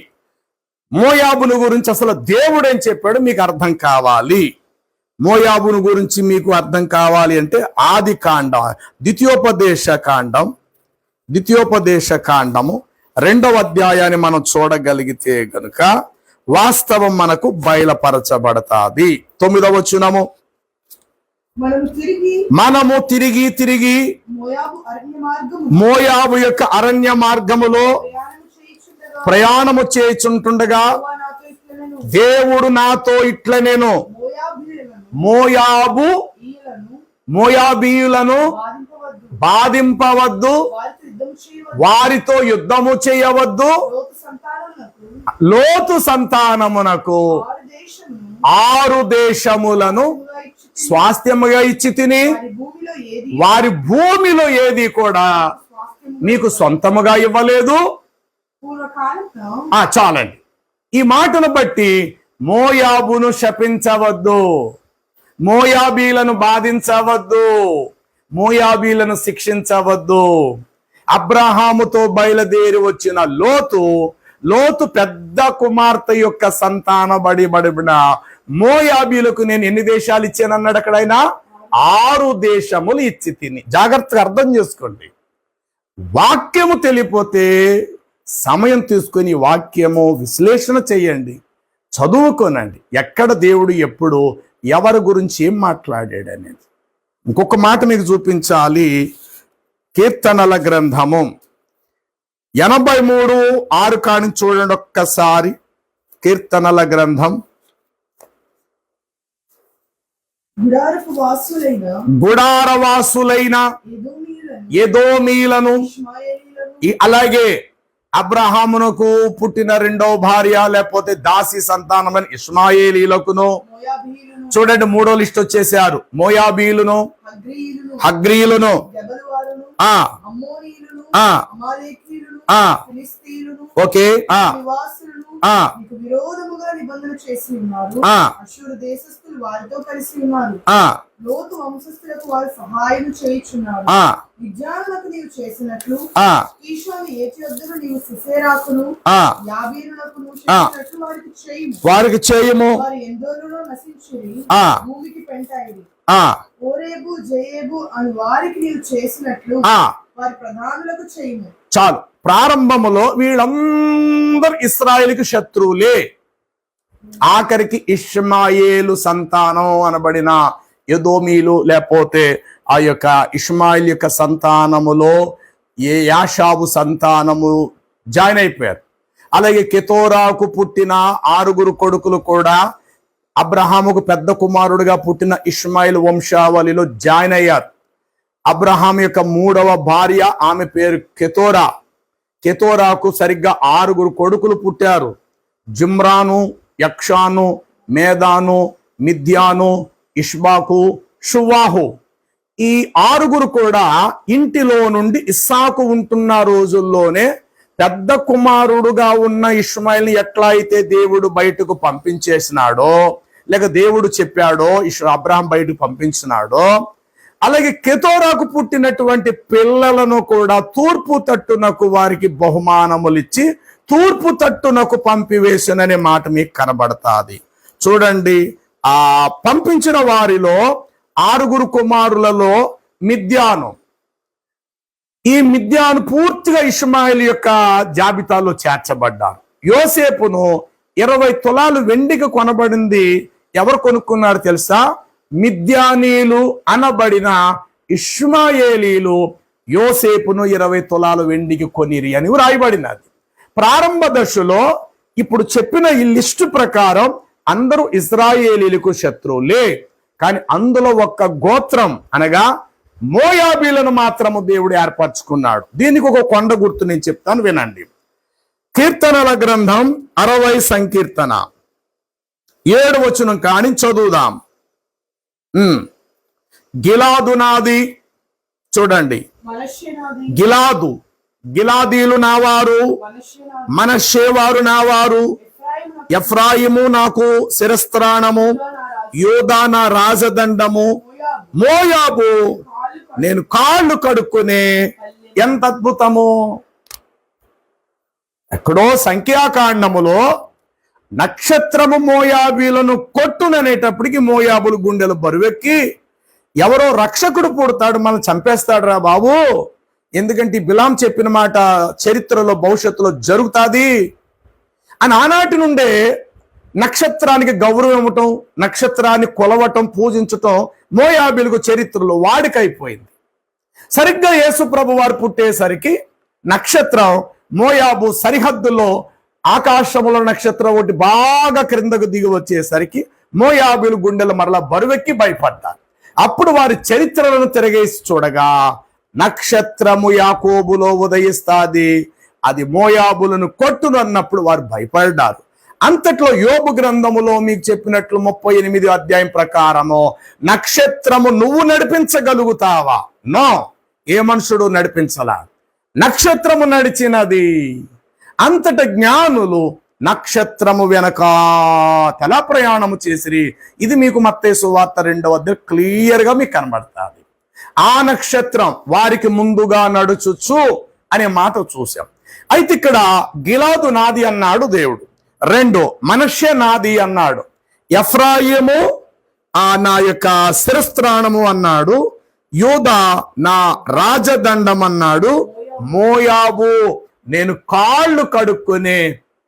A: మోయాబుల గురించి అసలు దేవుడు ఏం చెప్పాడు మీకు అర్థం కావాలి. మోయాబును గురించి మీకు అర్థం కావాలి అంటే ఆది కాండం, ద్వితీయోపదేశ కాండము 2వ అధ్యాయాన్ని మనం చూడగలిగితే గనుక వాస్తవం మనకు బయలుపరచబడతాది. 9వ వచనము, మనము తిరిగి మోయాబు యొక్క అరణ్య మార్గములో ప్రయాణము చేయుచుంటుండగా దేవుడు నాతో ఇట్ల నేను మోయాబీయులను బాధింపవద్దు, వారితో యుద్ధము చేయవద్దు, లోతు సంతానమునకు 6 దేశములను స్వాస్థ్యముగా ఇచ్చి తిని, వారి భూమిలో ఏది కూడా మీకు సొంతముగా ఇవ్వలేదు. చాలండి. ఈ మాటను బట్టి మోయాబును శపించవద్దు, మోయాబీలను బాధించవద్దు, మోయాబీలను శిక్షించవద్దు. అబ్రహాముతో బయలుదేరి వచ్చిన లోతు పెద్ద కుమార్తె యొక్క సంతానబడిన మోయాబీలకు నేను ఎన్ని దేశాలు ఇచ్చానన్నాడు అక్కడైనా? 6 దేశములు ఇచ్చి తిని. జాగ్రత్తగా అర్థం చేసుకోండి. వాక్యము తెలియపోతే సమయం తీసుకొని వాక్యము విశ్లేషణ చేయండి, చదువుకోనండి. ఎక్కడ దేవుడు ఎప్పుడు ఎవరి గురించి ఏం మాట్లాడాడు అనేది. ఇంకొక మాట మీకు చూపించాలి. కీర్తనల గ్రంథము 83:6 కాని చూడండి ఒక్కసారి. కీర్తనల గ్రంథం గుడారవాసులైన ఎదోమీలను, అలాగే అబ్రహామునకు పుట్టిన 2వ భార్య లేకపోతే దాసి సంతానమని ఇష్మాయేలీలకును, చూడండి 3వ లిస్ట్ వచ్చేసారు. మోయాబీలును, హగ్రీయులను, ఓకే.
B: విరోధముగా నిబంధన చేసి ఉన్నారు. అష్షూరు దేశస్థులు వారితో కలిసి ఉన్నారు. లోతు వంశస్థులకు వారు సహాయం చేయుచున్నారు. విజ్ఞానులకు నీవు చేసినట్లు ఈశాను ఏతియొద్దను నీవు సిసెరాకును యాబీరునకును చేసినట్లు
A: వారికి చేయము.
B: వారు ఎందోరులో నశించిరి, భూమికి పెంటాయిరి. ఓరేబు జయేబు అని వారికి నీవు చేసినట్లు వారి ప్రధానులకు చేయము.
A: చాలు. ప్రారంభములో వీళ్ళందరూ ఇశ్రాయేలుకి శత్రువులే. ఆఖరికి ఇష్మాయేలు సంతానం అనబడిన ఎదోమీలు లేకపోతే ఆ యొక్క ఇష్మాయిల్ యొక్క సంతానములో ఏ యాషావు సంతానము జాయిన్ అయిపోయారు. అలాగే కెతోరాకు పుట్టిన 6 కొడుకులు కూడా అబ్రహాముకు పెద్ద కుమారుడుగా పుట్టిన ఇష్మాయిల్ వంశావళిలో జాయిన్ అయ్యారు. అబ్రహాం యొక్క 3వ భార్య, ఆమె పేరు కెతోరా. కెతోరాకు సరిగ్గా 6 కొడుకులు పుట్టారు. జిమ్రాను, యక్షాను, మేదాను, మిద్యాను, ఇష్బాకు, షువాహు. ఈ 6 కూడా ఇంటిలో నుండి ఇస్సాకు ఉంటున్న రోజుల్లోనే పెద్ద కుమారుడుగా ఉన్న ఇష్మాయిల్ని ఎట్లా అయితే దేవుడు బయటకు పంపించేసినాడో, లేక దేవుడు చెప్పాడో అబ్రహాం బయటకు పంపించినాడో, అలాగే కెతోరాకు పుట్టినటువంటి పిల్లలను కూడా తూర్పు తట్టునకు వారికి బహుమానములు ఇచ్చి తూర్పు తట్టునకు పంపివేసిననే మాట మీకు కనబడతాది. చూడండి, ఆ పంపించిన వారిలో 6 కుమారులలో మిద్యాను, ఈ మిద్యాను పూర్తిగా ఇష్మాయిల్ యొక్క జాబితాలో చేర్చబడ్డారు. యోసేపును 20 తులాలు వెండికి కొనబడింది. ఎవరు కొనుక్కున్నారు తెలుసా? మిద్యానీలు అనబడిన ఇష్మాయేలీలు యోసేపును 20 తులాలు వెండికి కొనిరి అని రాయబడినది. ప్రారంభ దశలో ఇప్పుడు చెప్పిన ఈ లిస్టు ప్రకారం అందరూ ఇశ్రాయేలీలకు శత్రువులే. కానీ అందులో ఒక్క గోత్రం అనగా మోయాబీలను మాత్రము దేవుడు ఏర్పరచుకున్నాడు. దీనికి ఒక కొండ గుర్తు నేను చెప్తాను, వినండి. కీర్తనల గ్రంథం 60 సంకీర్తన 7వ వచనం కాని చదువుదాం. గిలాదు నాది. చూడండి, గిలాదీలు నావారు, మనష్షేవారు నావారు, ఎఫ్రాయిము నాకు శిరస్త్రాణము, యూదా నా రాజదండము, మోయాబు నేను కాళ్ళు కడుక్కునే. ఎంత అద్భుతము! ఎక్కడో సంఖ్యాకాండములో నక్షత్రము మోయాబీలను కొట్టుననేటప్పటికి మోయాబులు గుండెలు బరువెక్కి, ఎవరో రక్షకుడు పుడతాడు, మనం చంపేస్తాడు రా బాబు, ఎందుకంటే బిలాం చెప్పిన మాట చరిత్రలో భవిష్యత్తులో జరుగుతుంది అని ఆనాటి నుండే నక్షత్రానికి గౌరవం ఇవ్వటం, నక్షత్రాన్ని కొలవటం, పూజించటం మోయాబీలకు చరిత్రలో వాడికైపోయింది. సరిగ్గా యేసు ప్రభు వారు పుట్టేసరికి నక్షత్రం మోయాబు సరిహద్దులో ఆకాశంలో నక్షత్రం ఒకటి బాగా క్రిందకు దిగి వచ్చేసరికి మోయాబీలు గుండెలు మరలా బరువెక్కి భయపడ్డారు. అప్పుడు వారి చరిత్రలను తిరగేసి చూడగా నక్షత్రము యాకోబులో ఉదయిస్తాది, అది మోయాబులను కొట్టును అన్నప్పుడు వారు భయపడ్డారు. అంతట్లో యోబు గ్రంథములో మీకు చెప్పినట్లు 38వ అధ్యాయం ప్రకారము నక్షత్రము నువ్వు నడిపించగలుగుతావా? నో, ఏ మనుషుడు నడిపించలా, నక్షత్రము నడిచినది. అంతట జ్ఞానులు నక్షత్రము వెనక తెల ప్రయాణము చేసిరి. ఇది మీకు మత్తయి సువార్త 2వ అధ్యాయం క్లియర్ గా మీకు కనబడుతుంది. ఆ నక్షత్రం వారికి ముందుగా నడుచుచు అనే మాట చూసాం. అయితే ఇక్కడ గిలాదు నాది అన్నాడు దేవుడు. 2 మనష్షే నాది అన్నాడు. ఎఫ్రాయిము నా యొక్క శిరస్త్రాణము అన్నాడు. యూదా నా రాజదండం అన్నాడు. మోయాబు నేను కాళ్ళు కడుక్కునే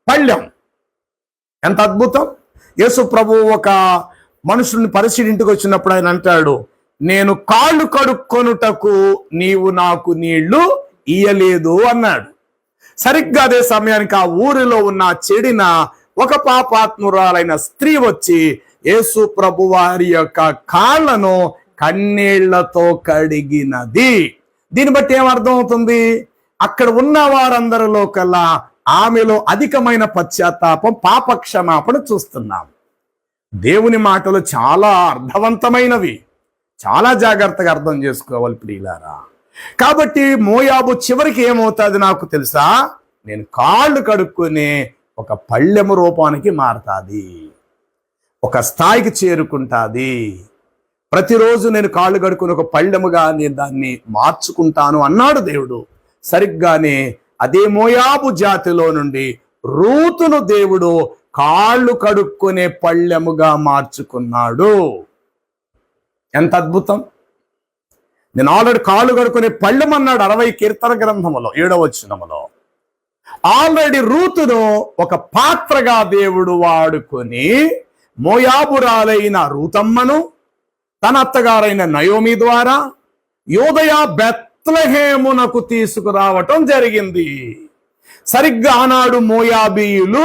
A: పళ్ళెం. ఎంత అద్భుతం! యేసు ప్రభు ఒక మనుషుల్ని పరిశీలి ఇంటికి వచ్చినప్పుడు ఆయన అంటాడు, నేను కాళ్ళు కడుక్కొనుటకు నీవు నాకు నీళ్లు ఇయ్యలేదు అన్నాడు. సరిగ్గా అదే సమయానికి ఆ ఊరిలో ఉన్న చెడిన ఒక పాపాత్మురాలైన స్త్రీ వచ్చి యేసు ప్రభు వారి యొక్క కాళ్ళను కన్నీళ్లతో కడిగినది. దీన్ని బట్టి ఏమర్థం అవుతుంది? అక్కడ ఉన్న వారందరిలో కల్లా ఆమెలో అధికమైన పశ్చాత్తాపం, పాపక్షమాపణ చూస్తున్నాం. దేవుని మాటలు చాలా అర్థవంతమైనవి, చాలా జాగ్రత్తగా అర్థం చేసుకోవాలి ప్రియులారా. కాబట్టి మోయాబు చివరికి ఏమవుతుంది నాకు తెలుసా? నేను కాళ్ళు కడుక్కునే ఒక పళ్ళెము రూపానికి మారుతుంది, ఒక స్థాయికి చేరుకుంటుంది. ప్రతిరోజు నేను కాళ్ళు కడుక్కుని ఒక పళ్ళెముగా నేను దాన్ని మార్చుకుంటాను అన్నాడు దేవుడు. సరిగ్గానే అదే మోయాబు జాతిలో నుండి రూతును దేవుడు కాళ్ళు కడుక్కునే పళ్ళెముగా మార్చుకున్నాడు. ఎంత అద్భుతం! నేను ఆల్రెడీ కాళ్ళు కడుక్కునే పళ్ళెమన్నాడు 60 కీర్తన గ్రంథములో 7వ వచనములో. ఆల్రెడీ రూతును ఒక పాత్రగా దేవుడు వాడుకొని మోయాబురాలైన రూతమ్మను తన అత్తగారైన నయోమి ద్వారా యోదయ బెత్లెహేమునకు తీసుకురావటం జరిగింది. సరిగ్గా ఆనాడు మోయాబీయులు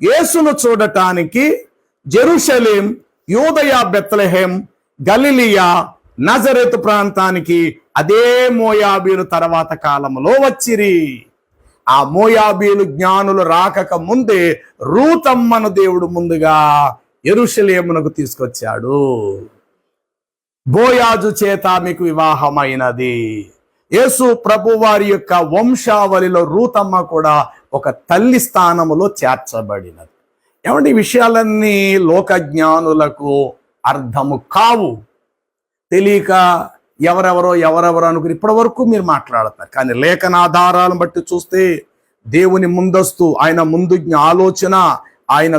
A: యేసును చూడటానికి జెరూషలేం, యోదయ, బెత్లెహేం, గలిలియా, నజరేతు ప్రాంతానికి అదే మోయాబీయులు తర్వాత కాలంలో వచ్చిరి. ఆ మోయాబీయులు జ్ఞానులు రాకక ముందే రూతమ్మను దేవుడు ముందుగా యెరూషలేమునకు తీసుకొచ్చాడు. బోయాజు చేత మీకు వివాహమైనది. యేసు ప్రభు వారి యొక్క వంశావళిలో రూతమ్మ కూడా ఒక తల్లి స్థానములో చేర్చబడినది. ఏమంటే ఈ విషయాలన్నీ లోక జ్ఞానులకు అర్థము కావు. తెలియక ఎవరెవరో అనుకుని ఇప్పటి వరకు మీరు మాట్లాడతారు. కానీ లేఖనాధారాలను బట్టి చూస్తే దేవుని ముందస్తు, ఆయన ముందుజ్ఞ ఆలోచన, ఆయన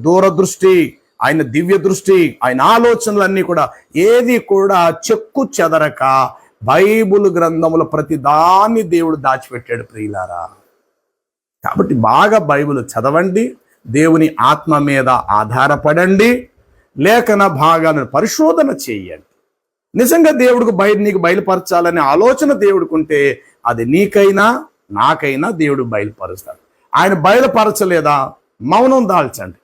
A: దూరదృష్టి, ఆయన దివ్య దృష్టి, ఆయన ఆలోచనలన్నీ కూడా ఏది కూడా చెక్కు చెదరక బైబుల్ గ్రంథముల ప్రతి దాన్ని దేవుడు దాచిపెట్టాడు ప్రియులారా. కాబట్టి బాగా బైబిల్ చదవండి, దేవుని ఆత్మ మీద ఆధారపడండి, లేఖన భాగాలను పరిశోధన చేయండి. నిజంగా దేవుడికి నీకు బయలుపరచాలనే ఆలోచన దేవుడికి ఉంటే అది నీకైనా నాకైనా దేవుడు బయలుపరుస్తాడు. ఆయన బయలుపరచలేదా? మౌనం దాల్చండి.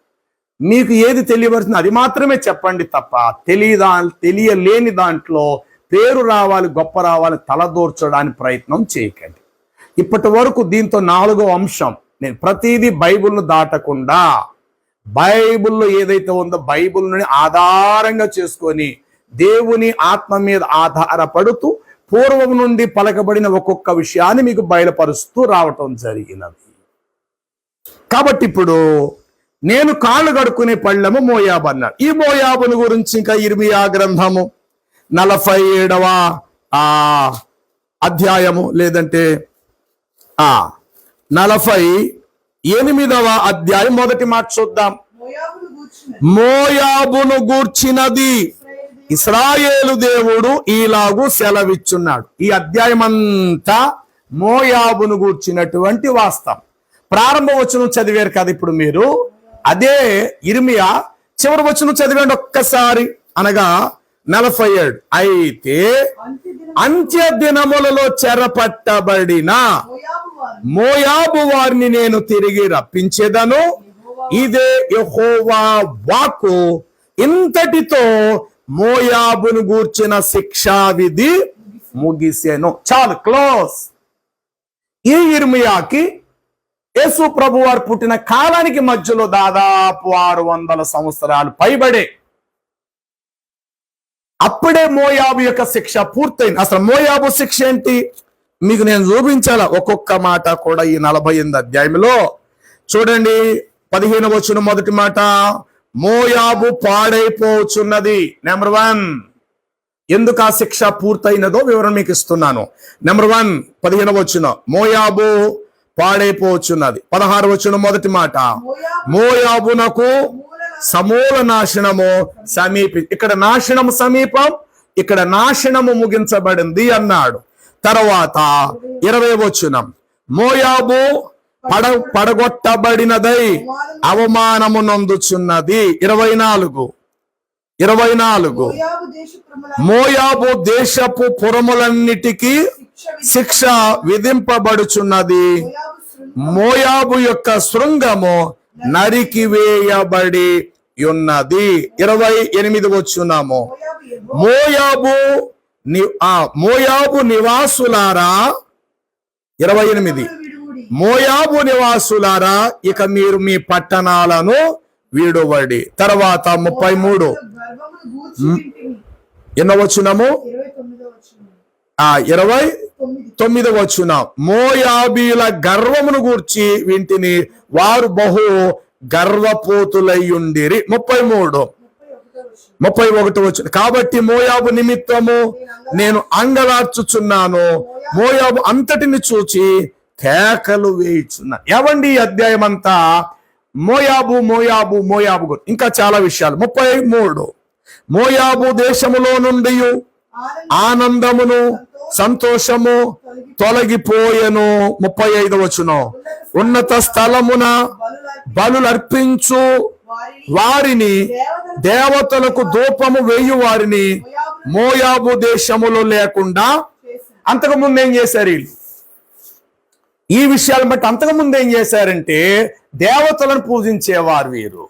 A: మీకు ఏది తెలియవలసింది అది మాత్రమే చెప్పండి తప్ప తెలియలేని దాంట్లో పేరు రావాలి, గొప్ప రావాలి, తలదూర్చడానికి ప్రయత్నం చేయకండి. ఇప్పటి వరకు దీంతో 4వ అంశం, నేను ప్రతిదీ బైబిల్ను దాటకుండా బైబిల్లో ఏదైతే ఉందో బైబిల్ని ఆధారంగా చేసుకొని దేవుని ఆత్మ మీద ఆధారపడుతూ పూర్వం నుండి పలకబడిన ఒక్కొక్క విషయాన్ని మీకు బయలుపరుస్తూ రావటం జరిగినది. కాబట్టి ఇప్పుడు నేను కాళ్ళు కడుక్కునే పళ్ళెము మోయాబు అన్నాడు. ఈ మోయాబుని గురించి ఇంకా ఇర్మియా గ్రంథము 47వ అధ్యాయము లేదంటే 48వ అధ్యాయం మొదటి మాట చూద్దాం. మోయాబును గూర్చినది ఇశ్రాయేలు దేవుడు ఈలాగు సెలవిచ్చున్నాడు. ఈ అధ్యాయం అంతా మోయాబును గూర్చినటువంటి వాస్తవం. ప్రారంభ వచనం చదివారు కదా ఇప్పుడు మీరు, అదే ఇర్మియా చివరి వచనం చదివండి ఒక్కసారి, అనగా 47. అయితే అంత్య దినములలో చెరపట్టబడిన మోయాబు వారిని నేను తిరిగి రప్పించేదను, ఇదే యెహోవా వాక్కు, ఇంతటితో మోయాబును గూర్చిన శిక్షా విధి ముగిసెను. చాలు, క్లోజ్. ఈ ఇర్మియాకి యేసు ప్రభు వారు పుట్టిన కాలానికి మధ్యలో దాదాపు 600 సంవత్సరాలు పైబడే. అప్పుడే మోయాబు యొక్క శిక్ష పూర్తయింది. అసలు మోయాబు శిక్ష ఏంటి మీకు నేను చూపించాల ఒక్కొక్క మాట కూడా ఈ 48 అధ్యాయంలో. చూడండి 15వ వచనం మొదటి మాట, మోయాబు పాడైపోచున్నది. నెంబర్ 1, ఎందుకు ఆ శిక్ష పూర్తయినదో వివరణ మీకు ఇస్తున్నాను. నెంబర్ 1 15వ వచనం, మోయాబు పాడైపోచున్నది. 16వ వచనం మొదటి మాట, మోయాబునకు సమూల నాశనము సమీపి. ఇక్కడ నాశనము సమీపం, ఇక్కడ నాశనము ముగించబడింది అన్నాడు. తర్వాత 20వ వచనం, మోయాబు పడగొట్టబడినదై అవమానము నొందుచున్నది. 24 మోయాబు దేశపు పురములన్నిటికీ శిక్ష విధింపబడుచున్నది, మోయాబు యొక్క శృంగము నరికివేయబడి ఉన్నది. 28 వచ్చున్నాము, మోయాబు నివాసులారా, 28 మోయాబు నివాసులారా ఇక మీరు మీ పట్టణాలను వీడువడి. తర్వాత 33 ఎన్నో వచ్చున్నాము, 29వ వచనం, మోయాబీల గర్వమును గూర్చి వింటిని, వారు బహు గర్వపోతులయ్యుండిరి. 31వ వచనం, కాబట్టి మోయాబు నిమిత్తము నేను అంగలార్చుచున్నాను, మోయాబు అంతటిని చూచి కేకలు వేయుచున్నా. ఏవండి ఈ అధ్యాయం అంతా మోయాబు మోయాబు మోయాబు గురించి. ఇంకా చాలా విషయాలు. 33, మోయాబు దేశములో నుండి ఆనందమును సంతోషము తొలగిపోయెను. 35వ వచనం, ఉన్నత స్థలమున బలులర్పించు వారిని, దేవతలకు ధూపము వేయు వారిని మోయాబు దేశములో లేకుండా. అంతకుముందు ఏం చేశారు వీళ్ళు? ఈ విషయాలను బట్టి అంతకుముందు ఏం చేశారంటే దేవతలను పూజించేవారు వీరు.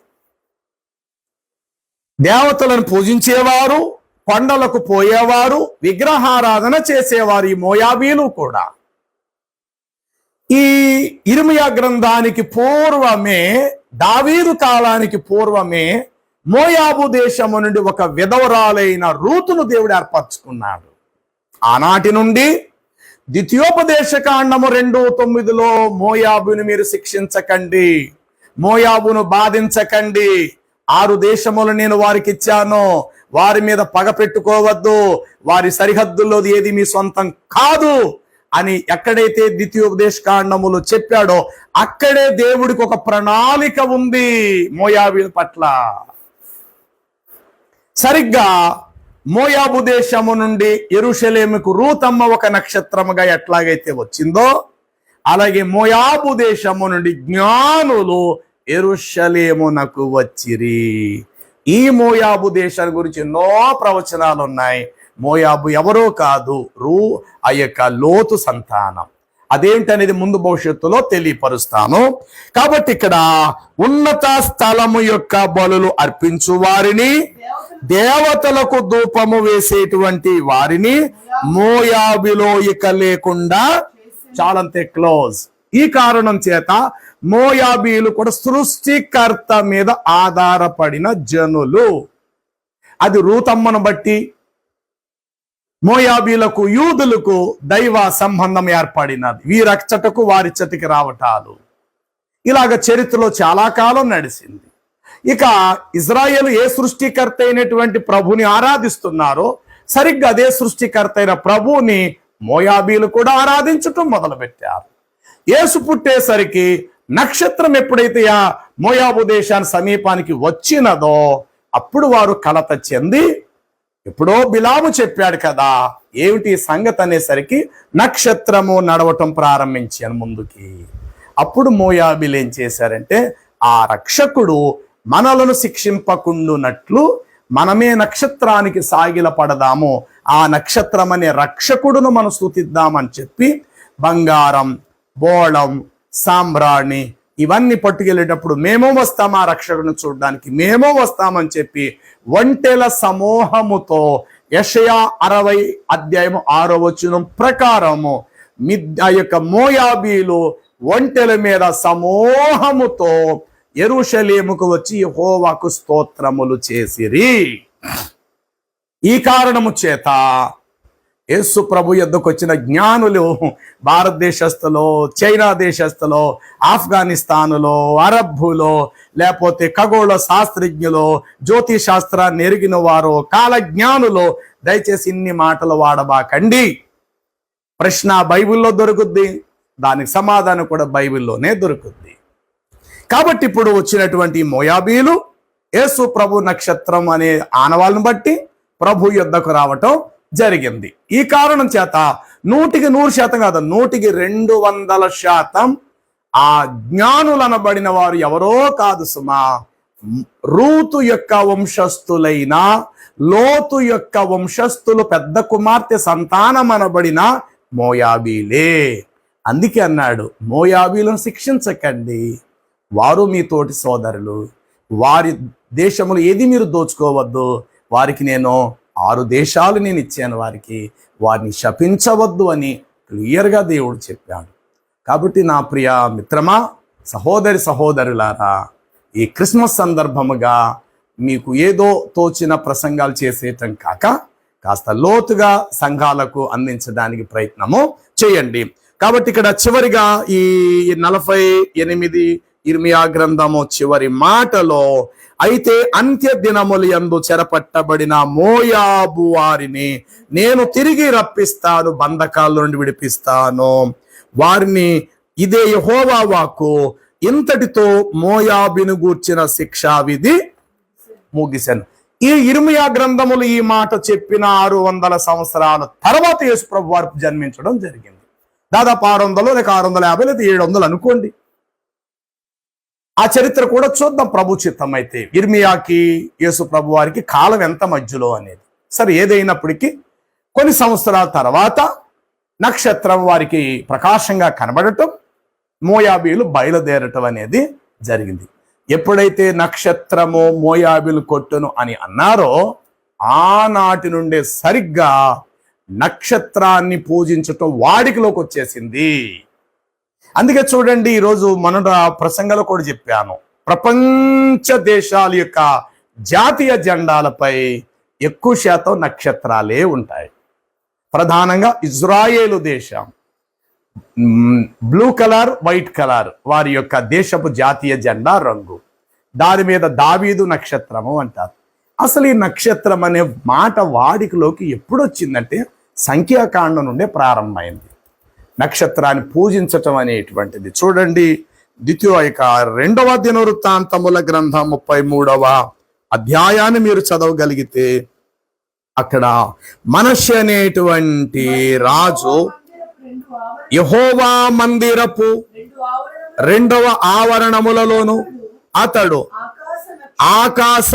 A: దేవతలను పూజించేవారు, కొండలకు పోయేవారు, విగ్రహారాధన చేసేవారు ఈ మోయాబీలు కూడా. ఈ ఇర్మియా గ్రంథానికి పూర్వమే, దావీదు కాలానికి పూర్వమే మోయాబు దేశము నుండి ఒక విధవరాలైన రూతును దేవుడు ఏర్పరచుకున్నాడు. ఆనాటి నుండి ద్వితీయోపదేశకాండము 2:9 మోయాబును మీరు శిక్షించకండి, మోయాబును బాధించకండి, 6 దేశములు నేను వారికి ఇచ్చాను, వారి మీద పగ పెట్టుకోవద్దు, వారి సరిహద్దుల్లో ఏది మీ సొంతం కాదు అని ఎక్కడైతే ద్వితీయోపదేశకాండములు చెప్పాడో అక్కడే దేవుడికి ఒక ప్రణాళిక ఉంది మోయాబీల పట్ల. సరిగ్గా మోయాబు దేశము నుండి యెరూషలేముకు రూతమ్మ ఒక నక్షత్రముగా ఎట్లాగైతే వచ్చిందో, అలాగే మోయాబు దేశము నుండి జ్ఞానులు యెరూషలేమునకు వచ్చిరి. ఈ మోయాబు దేశాన్ని గురించి ఎన్నో ప్రవచనాలు ఉన్నాయి. మోయాబు ఎవరో కాదు, ఆ యొక్క లోతు సంతానం. అదేంటనేది ముందు భవిష్యత్తులో తెలియపరుస్తాను. కాబట్టి ఇక్కడ ఉన్నత స్థలము యొక్క బలులు అర్పించు వారిని, దేవతలకు ధూపము వేసేటువంటి వారిని మోయాబులో ఇక లేకుండా. చాలంతే, క్లోజ్. ఈ కారణం చేత మోయాబీలు కూడా సృష్టికర్త మీద ఆధారపడిన జనులు. అది రూతమ్మను బట్టి మోయాబీలకు, యూదులకు దైవ సంబంధం ఏర్పడినది. వీరచ్చటకు వారిచ్చటికి రావటాలు ఇలాగ చరిత్రలో చాలా కాలం నడిచింది. ఇక ఇజ్రాయేలు ఏ సృష్టికర్త అయినటువంటి ప్రభుని ఆరాధిస్తున్నారో సరిగ్గా అదే సృష్టికర్త అయిన ప్రభుని మోయాబీలు కూడా ఆరాధించటం మొదలుపెట్టారు. యేసు పుట్టేసరికి నక్షత్రం ఎప్పుడైతే ఆ మోయాబు దేశాన్ని సమీపానికి వచ్చినదో అప్పుడు వారు కలత చెంది, ఎప్పుడో బిలాము చెప్పాడు కదా ఏమిటి సంగతి అనేసరికి నక్షత్రము నడవటం ప్రారంభించాను ముందుకి. అప్పుడు మోయాబీలు ఏం చేశారంటే, ఆ రక్షకుడు మనలను శిక్షింపకుండునట్లు మనమే నక్షత్రానికి సాగిల పడదాము, ఆ నక్షత్రం అనే రక్షకుడును మనం స్తుతిద్దామని చెప్పి బంగారం, బోళం, సాంబ్రాణి ఇవన్నీ పట్టుకెళ్ళేటప్పుడు మేము వస్తాం ఆ రక్షకుడిని చూడడానికి, మేము వస్తామని చెప్పి ఒంటెల సమూహముతో యెషయా 60:6 ప్రకారము ఆ యొక్క మోయాబీలు ఒంటెల మీద సమూహముతో యెరూషలేముకు వచ్చి యెహోవాకు స్తోత్రములు చేసిరి. ఈ కారణము చేత యేసు ప్రభు యొద్దకు వచ్చిన జ్ఞానులు భారతదేశస్తులో, చైనా దేశస్తులో, ఆఫ్ఘనిస్తానులో, అరబ్బులో, లేకపోతే ఖగోళ శాస్త్రజ్ఞులు, జ్యోతిష్ శాస్త్రాన్ని ఎరిగిన వారు, కాలజ్ఞానులు, దయచేసి ఇన్ని మాటలు వాడబాకండి. ప్రశ్న బైబిల్లో దొరుకుద్ది, దానికి సమాధానం కూడా బైబిల్లోనే దొరుకుద్ది. కాబట్టి ఇప్పుడు వచ్చినటువంటి మోయాబీలు యేసు ప్రభు నక్షత్రం అనే ఆనవాళ్ళను బట్టి ప్రభు యొద్దకు రావటం జరిగింది. ఈ కారణం చేత 100% కాదు, 200% ఆ జ్ఞానులు అనబడిన వారు ఎవరో కాదు సుమా, రూతు యొక్క వంశస్థులైన, లోతు యొక్క వంశస్థులు పెద్ద కుమార్తె సంతానం అనబడిన మోయాబీలే. అందుకే అన్నాడు, మోయాబీలను శిక్షించకండి, వారు మీ తోటి సోదరులు, వారి దేశములు ఏది మీరు దోచుకోవద్దు, వారికి నేను 6 దేశాలు నేను ఇచ్చాను, వారిని శపించవద్దు అని క్లియర్గా దేవుడు చెప్పాడు. కాబట్టి నా ప్రియ మిత్రమా, సహోదరి సహోదరులారా, ఈ క్రిస్మస్ సందర్భముగా మీకు ఏదో తోచిన ప్రసంగాలు చేసేయటం కాక కాస్త లోతుగా సంఘాలకు అందించడానికి ప్రయత్నము చేయండి. కాబట్టి ఇక్కడ చివరిగా ఈ 48 ఇర్మియా గ్రంథము చివరి మాటలో, అయితే అంత్య దినములు యందు చెరపట్టబడిన మోయాబు వారిని నేను తిరిగి రప్పిస్తాను, బంధకాల నుండి విడిపిస్తాను వారిని, ఇదే యెహోవా వాక్కు, ఇంతటితో మోయాబును గూర్చిన శిక్షా విధి ముగిసెను. ఈ ఇర్మియా గ్రంథములు ఈ మాట చెప్పిన 600 సంవత్సరాల తర్వాత యేసు ప్రభు వారు జన్మించడం జరిగింది. దాదాపు 600 లేక 650 లేదా 700 అనుకోండి. ఆ చరిత్ర కూడా చూద్దాం ప్రభు చిత్తం అయితే. ఇర్మియాకి యేసు ప్రభు వారికి కాలం ఎంత మధ్యలో అనేది. సరే, ఏదైనప్పటికీ కొన్ని సంవత్సరాల తర్వాత నక్షత్రం వారికి ప్రకాశంగా కనబడటం, మోయాబీలు బయలుదేరటం అనేది జరిగింది. ఎప్పుడైతే నక్షత్రము మోయాబీలు కొట్టును అని అన్నారో, ఆనాటి నుండే సరిగ్గా నక్షత్రాన్ని పూజించటం వాడికిలోకి వచ్చేసింది. అందుకే చూడండి, ఈరోజు మొన్నట ప్రసంగంలో కూడా చెప్పాను, ప్రపంచ దేశాల యొక్క జాతీయ జెండాలపై ఎక్కువ శాతం నక్షత్రాలే ఉంటాయి. ప్రధానంగా ఇజ్రాయేలు దేశం బ్లూ కలర్, వైట్ కలర్ వారి యొక్క దేశపు జాతీయ జెండా రంగు. దాని మీద దావీదు నక్షత్రము అంటారు. అసలు ఈ నక్షత్రం అనే మాట వాడికలోకి ఎప్పుడు వచ్చిందంటే సంఖ్యాకాండం నుండే ప్రారంభమైంది. నక్షత్రాన్ని పూజించటం అనేటువంటిది చూడండి, 2వ దినవృత్తాంతముల గ్రంథం 33వ అధ్యాయాన్ని మీరు చదవగలిగితే, అక్కడ మనష్షే అనేటువంటి రాజు యెహోవా మందిరపు 2వ ఆవరణములలోను అతడు ఆకాశ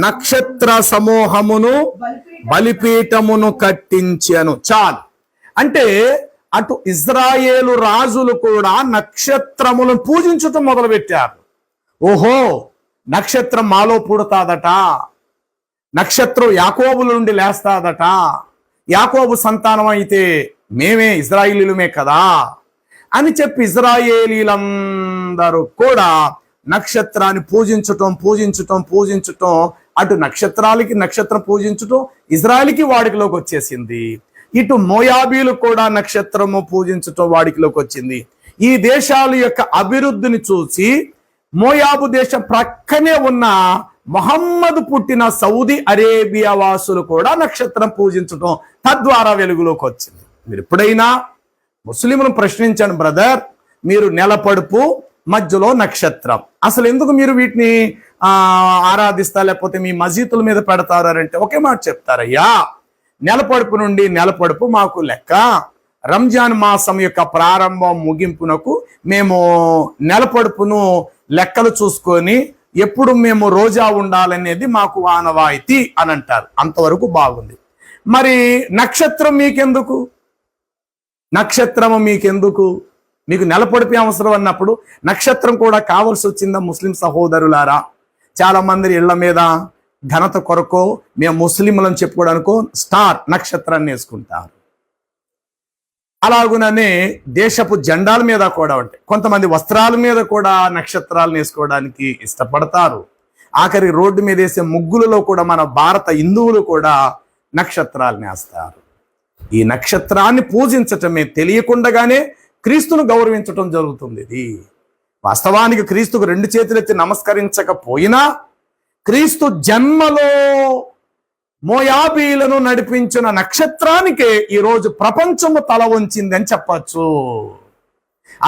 A: నక్షత్ర సమూహమును బలిపీఠమును కట్టించెను. చాలు. అంటే అటు ఇజ్రాయేలు రాజులు కూడా నక్షత్రములను పూజించటం మొదలుపెట్టారు. ఓహో, నక్షత్రం మాలో పుడతాదట, నక్షత్రం యాకోబుల నుండి లేస్తాదట, యాకోబు సంతానం అయితే మేమే ఇజ్రాయేలీలమే కదా అని చెప్పి ఇజ్రాయేలీలందరూ కూడా నక్షత్రాన్ని పూజించటం అటు నక్షత్రాలకి నక్షత్రం పూజించటం ఇజ్రాయేల్కి వాడికిలోకి వచ్చేసింది. ఇటు మోయాబీలు కూడా నక్షత్రము పూజించటం వాడికిలోకి వచ్చింది. ఈ దేశాల యొక్క అభివృద్ధిని చూసి మోయాబు దేశం ప్రక్కనే ఉన్న మొహమ్మద్ పుట్టిన సౌదీ అరేబియా వాసులు కూడా నక్షత్రం పూజించటం తద్వారా వెలుగులోకి వచ్చింది. మీరు ఎప్పుడైనా ముస్లింలను ప్రశ్నించండి, బ్రదర్, మీరు నెలపడుపు మధ్యలో నక్షత్రం, అసలు ఎందుకు మీరు వీటిని ఆరాధిస్తా, లేకపోతే మీ మసీదుల మీద పెడతారంటే ఒకే మాట చెప్తారయ్యా, నెలపడుపు నుండి నెలపడుపు మాకు లెక్క, రంజాన్ మాసం యొక్క ప్రారంభం ముగింపునకు మేము నెలపడుపును లెక్కలు చూసుకొని ఎప్పుడు మేము రోజా ఉండాలనేది మాకు ఆనవాయితీ అని అంటారు. అంతవరకు బాగుంది. మరి నక్షత్రం మీకెందుకు? నక్షత్రము మీకెందుకు? మీకు నెలపొడిపి అవసరం అన్నప్పుడు నక్షత్రం కూడా కావాల్సి వచ్చిందా? ముస్లిం సహోదరులారా, చాలా మంది ఇళ్ల మీద ఘనత కొరకు మేము ముస్లింలను చెప్పుకోవడానికో స్టార్ నక్షత్రాన్ని వేసుకుంటారు. అలాగుననే దేశపు జెండాల మీద కూడా ఉంటాయి. కొంతమంది వస్త్రాల మీద కూడా నక్షత్రాలను వేసుకోవడానికి ఇష్టపడతారు. ఆఖరి రోడ్డు మీద వేసే ముగ్గులలో కూడా మన భారత హిందువులు కూడా నక్షత్రాలను వేస్తారు. ఈ నక్షత్రాన్ని పూజించటమే తెలియకుండానే క్రీస్తును గౌరవించటం జరుగుతుంది. ఇది వాస్తవానికి క్రీస్తుకు 2 చేతులెత్తి నమస్కరించకపోయినా క్రీస్తు జన్మలో మోయాబీలను నడిపించిన నక్షత్రానికే ఈరోజు ప్రపంచము తల వంచిందని చెప్పచ్చు.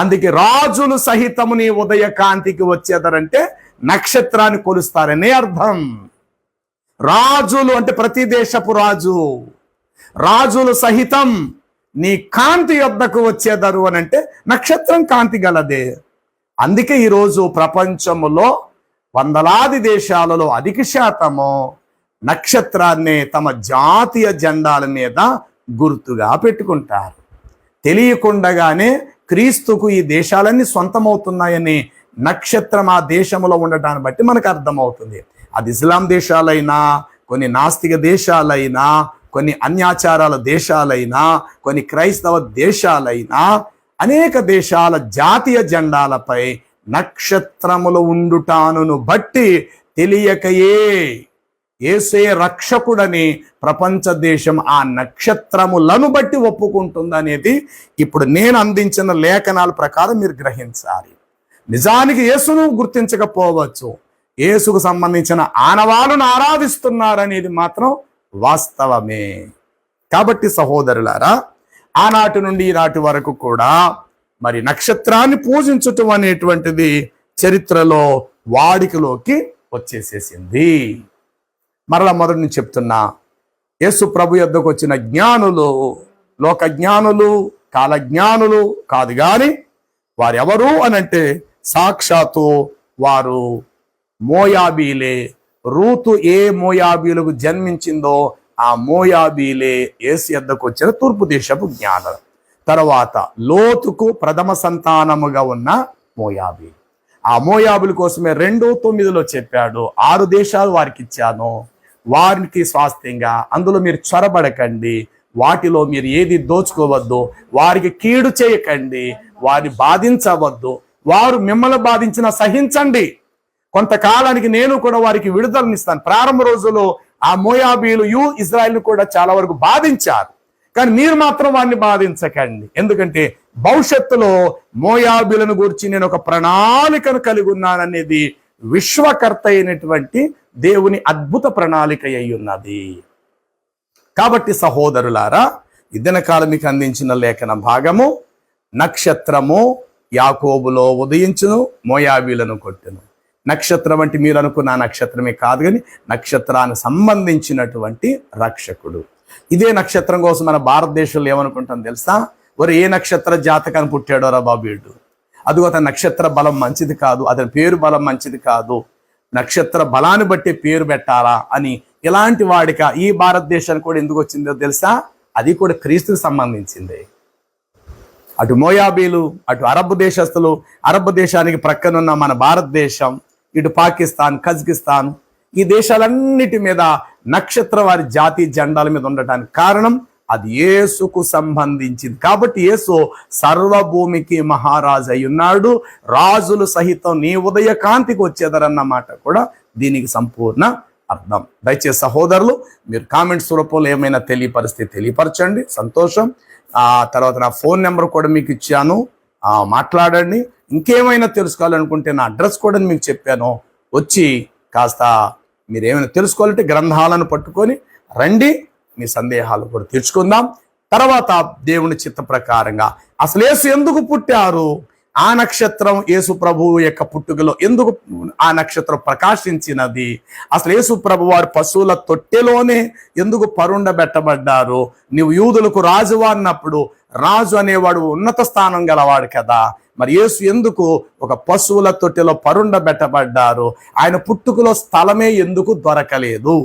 A: అందుకే రాజులు సహితము నీ ఉదయ కాంతికి వచ్చేదరంటే నక్షత్రాన్ని కొలుస్తారనే అర్థం. రాజులు అంటే ప్రతి దేశపు రాజులు సహితం నీ కాంతి యొద్దకు వచ్చేదరు అని అంటే నక్షత్రం కాంతి గలదే. అందుకే ఈరోజు ప్రపంచములో వందలాది దేశాలలో అధిక శాతము నక్షత్రాన్ని తమ జాతీయ జెండాల మీద గుర్తుగా పెట్టుకుంటారు. తెలియకుండగానే క్రీస్తుకు ఈ దేశాలన్నీ సొంతమవుతున్నాయని నక్షత్రం ఆ దేశంలో ఉండటాన్ని బట్టి మనకు అర్థమవుతుంది. అది ఇస్లాం దేశాలైనా, కొన్ని నాస్తిక దేశాలైనా, కొన్ని అన్యాచారాల దేశాలైనా, కొన్ని క్రైస్తవ దేశాలైనా, అనేక దేశాల జాతీయ జెండాలపై నక్షత్రములు ఉండుటాను బట్టి తెలియకయే యేసే రక్షకుడని ప్రపంచ దేశం ఆ నక్షత్రములను బట్టి ఒప్పుకుంటుందనేది ఇప్పుడు నేను అందించిన లేఖనాల ప్రకారం మీరు గ్రహించాలి. నిజానికి యేసును గుర్తించకపోవచ్చు, యేసుకు సంబంధించిన ఆనవాళ్ళను ఆరాధిస్తున్నారనేది మాత్రం వాస్తవమే. కాబట్టి సహోదరులారా, ఆనాటి నుండి ఈనాటి వరకు కూడా మరి నక్షత్రాన్ని పూజించటం అనేటువంటిది చరిత్రలో వాడికలోకి వచ్చేసేసింది. మరలా మొదటి నుంచి చెప్తున్నా, యేసు ప్రభు యొద్దకు వచ్చిన జ్ఞానులు లోక జ్ఞానులు, కాలజ్ఞానులు కాదు, కానీ వారెవరు అనంటే సాక్షాత్తు వారు మోయాబీలే. రూతు ఏ మోయాబీలకు జన్మించిందో ఆ మోయాబీలే యేసు యొద్దకు వచ్చిన తూర్పు దేశపు జ్ఞానులు. తర్వాత లోతుకు ప్రథమ సంతానముగా ఉన్న మోయాబీ. ఆ మోయాబుల కోసమే 2:9 చెప్పాడు, 6 దేశాలు వారికి ఇచ్చాను, వారికి స్వాస్థ్యంగా, అందులో మీరు చొరబడకండి, వాటిలో మీరు ఏది దోచుకోవద్దు, వారికి కీడు చేయకండి, వారిని బాధించవద్దు, వారు మిమ్మల్ని బాధించినా సహించండి, కొంతకాలానికి నేను కూడా వారికి విడుదలనిస్తాను. ప్రారంభ రోజుల్లో ఆ మోయాబీలు ఇజ్రాయెల్ కూడా చాలా వరకు బాధించారు, కానీ మీరు మాత్రం వారిని బాధించకండి, ఎందుకంటే భవిష్యత్తులో మోయాబీలను గురించి నేను ఒక ప్రణాళికను కలిగి ఉన్నాననేది విశ్వకర్త అయినటువంటి దేవుని అద్భుత ప్రణాళిక అయి ఉన్నది. కాబట్టి సహోదరులారా, ఇద్దన కాలం మీకు అందించిన లేఖన భాగము, నక్షత్రము యాకోబులో ఉదయించును, మోయాబీలను కొట్టును. నక్షత్రం అంటే మీరు అనుకున్న నక్షత్రమే కాదు, కానీ నక్షత్రానికి సంబంధించినటువంటి రక్షకుడు. ఇదే నక్షత్రం కోసం మన భారతదేశంలో ఏమనుకుంటాం తెలుసా? ఏ నక్షత్ర జాతకాన్ని పుట్టాడోరా బాబు వీడు, అదిగో అతని నక్షత్ర బలం మంచిది కాదు, అతని పేరు బలం మంచిది కాదు, నక్షత్ర బలాన్ని బట్టి పేరు పెట్టాలా అని ఇలాంటి వాడిక ఈ భారతదేశానికి కూడా ఎందుకు వచ్చిందో తెలుసా? అది కూడా క్రీస్తుకు సంబంధించింది. అటు మోయాబీలు, అటు అరబ్ దేశస్తులు, అరబ్ దేశానికి ప్రక్కనున్న మన భారతదేశం, ఇటు పాకిస్తాన్, కజకిస్తాన్, ఈ దేశాలన్నిటి మీద నక్షత్ర వారి జాతి జెండాల మీద ఉండటానికి కారణం అది యేసుకు సంబంధించింది. కాబట్టి యేసు సర్వభూమికి మహారాజు అయి ఉన్నాడు. రాజులు సహితం నీ ఉదయ కాంతికి వచ్చేదరన్న మాట కూడా దీనికి సంపూర్ణ అర్థం. దయచేసి సహోదరులు, మీరు కామెంట్స్ రూపంలో ఏమైనా తెలియపరచండి, సంతోషం. తర్వాత నా ఫోన్ నెంబర్ కూడా మీకు ఇచ్చాను, మాట్లాడండి. ఇంకేమైనా తెలుసుకోవాలనుకుంటే నా అడ్రస్ కూడా మీకు చెప్పాను, వచ్చి కాస్త మీరు ఏమైనా తెలుసుకోవాలంటే గ్రంథాలను పట్టుకొని రండి, మీ సందేహాలు కూడా తీర్చుకుందాం. తర్వాత దేవుని చిత్త ప్రకారంగా అసలు యేసు ఎందుకు పుట్టారు, ఆ నక్షత్రం యేసు ప్రభువు యొక్క పుట్టుకలో ఎందుకు ఆ నక్షత్రం ప్రకాశించినది, అసలు యేసు ప్రభు వారి పశువుల తొట్టెలోనే ఎందుకు పరుండబెట్టబడ్డారు, నీవు యూదులకు రాజు అన్నప్పుడు రాజు అనేవాడు ఉన్నత స్థానం గలవాడు కదా, మరి యేసు ఎందుకు ఒక పశువుల తొట్టెలో పరుండబెట్టబడ్డారు, ఆయన పుట్టుకలో స్థలమే ఎందుకు దొరకలేదు,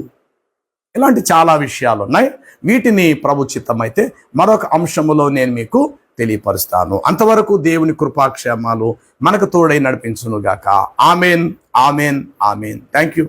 A: ఇలాంటి చాలా విషయాలు ఉన్నాయి. వీటిని ప్రభు చిత్తమైతే మరొక అంశములో నేను మీకు తెలియపరుస్తాను. అంతవరకు దేవుని కృపాక్షేమాలు మనకు తోడై నడిపించునుగాక. Amen, amen, amen. Thank you.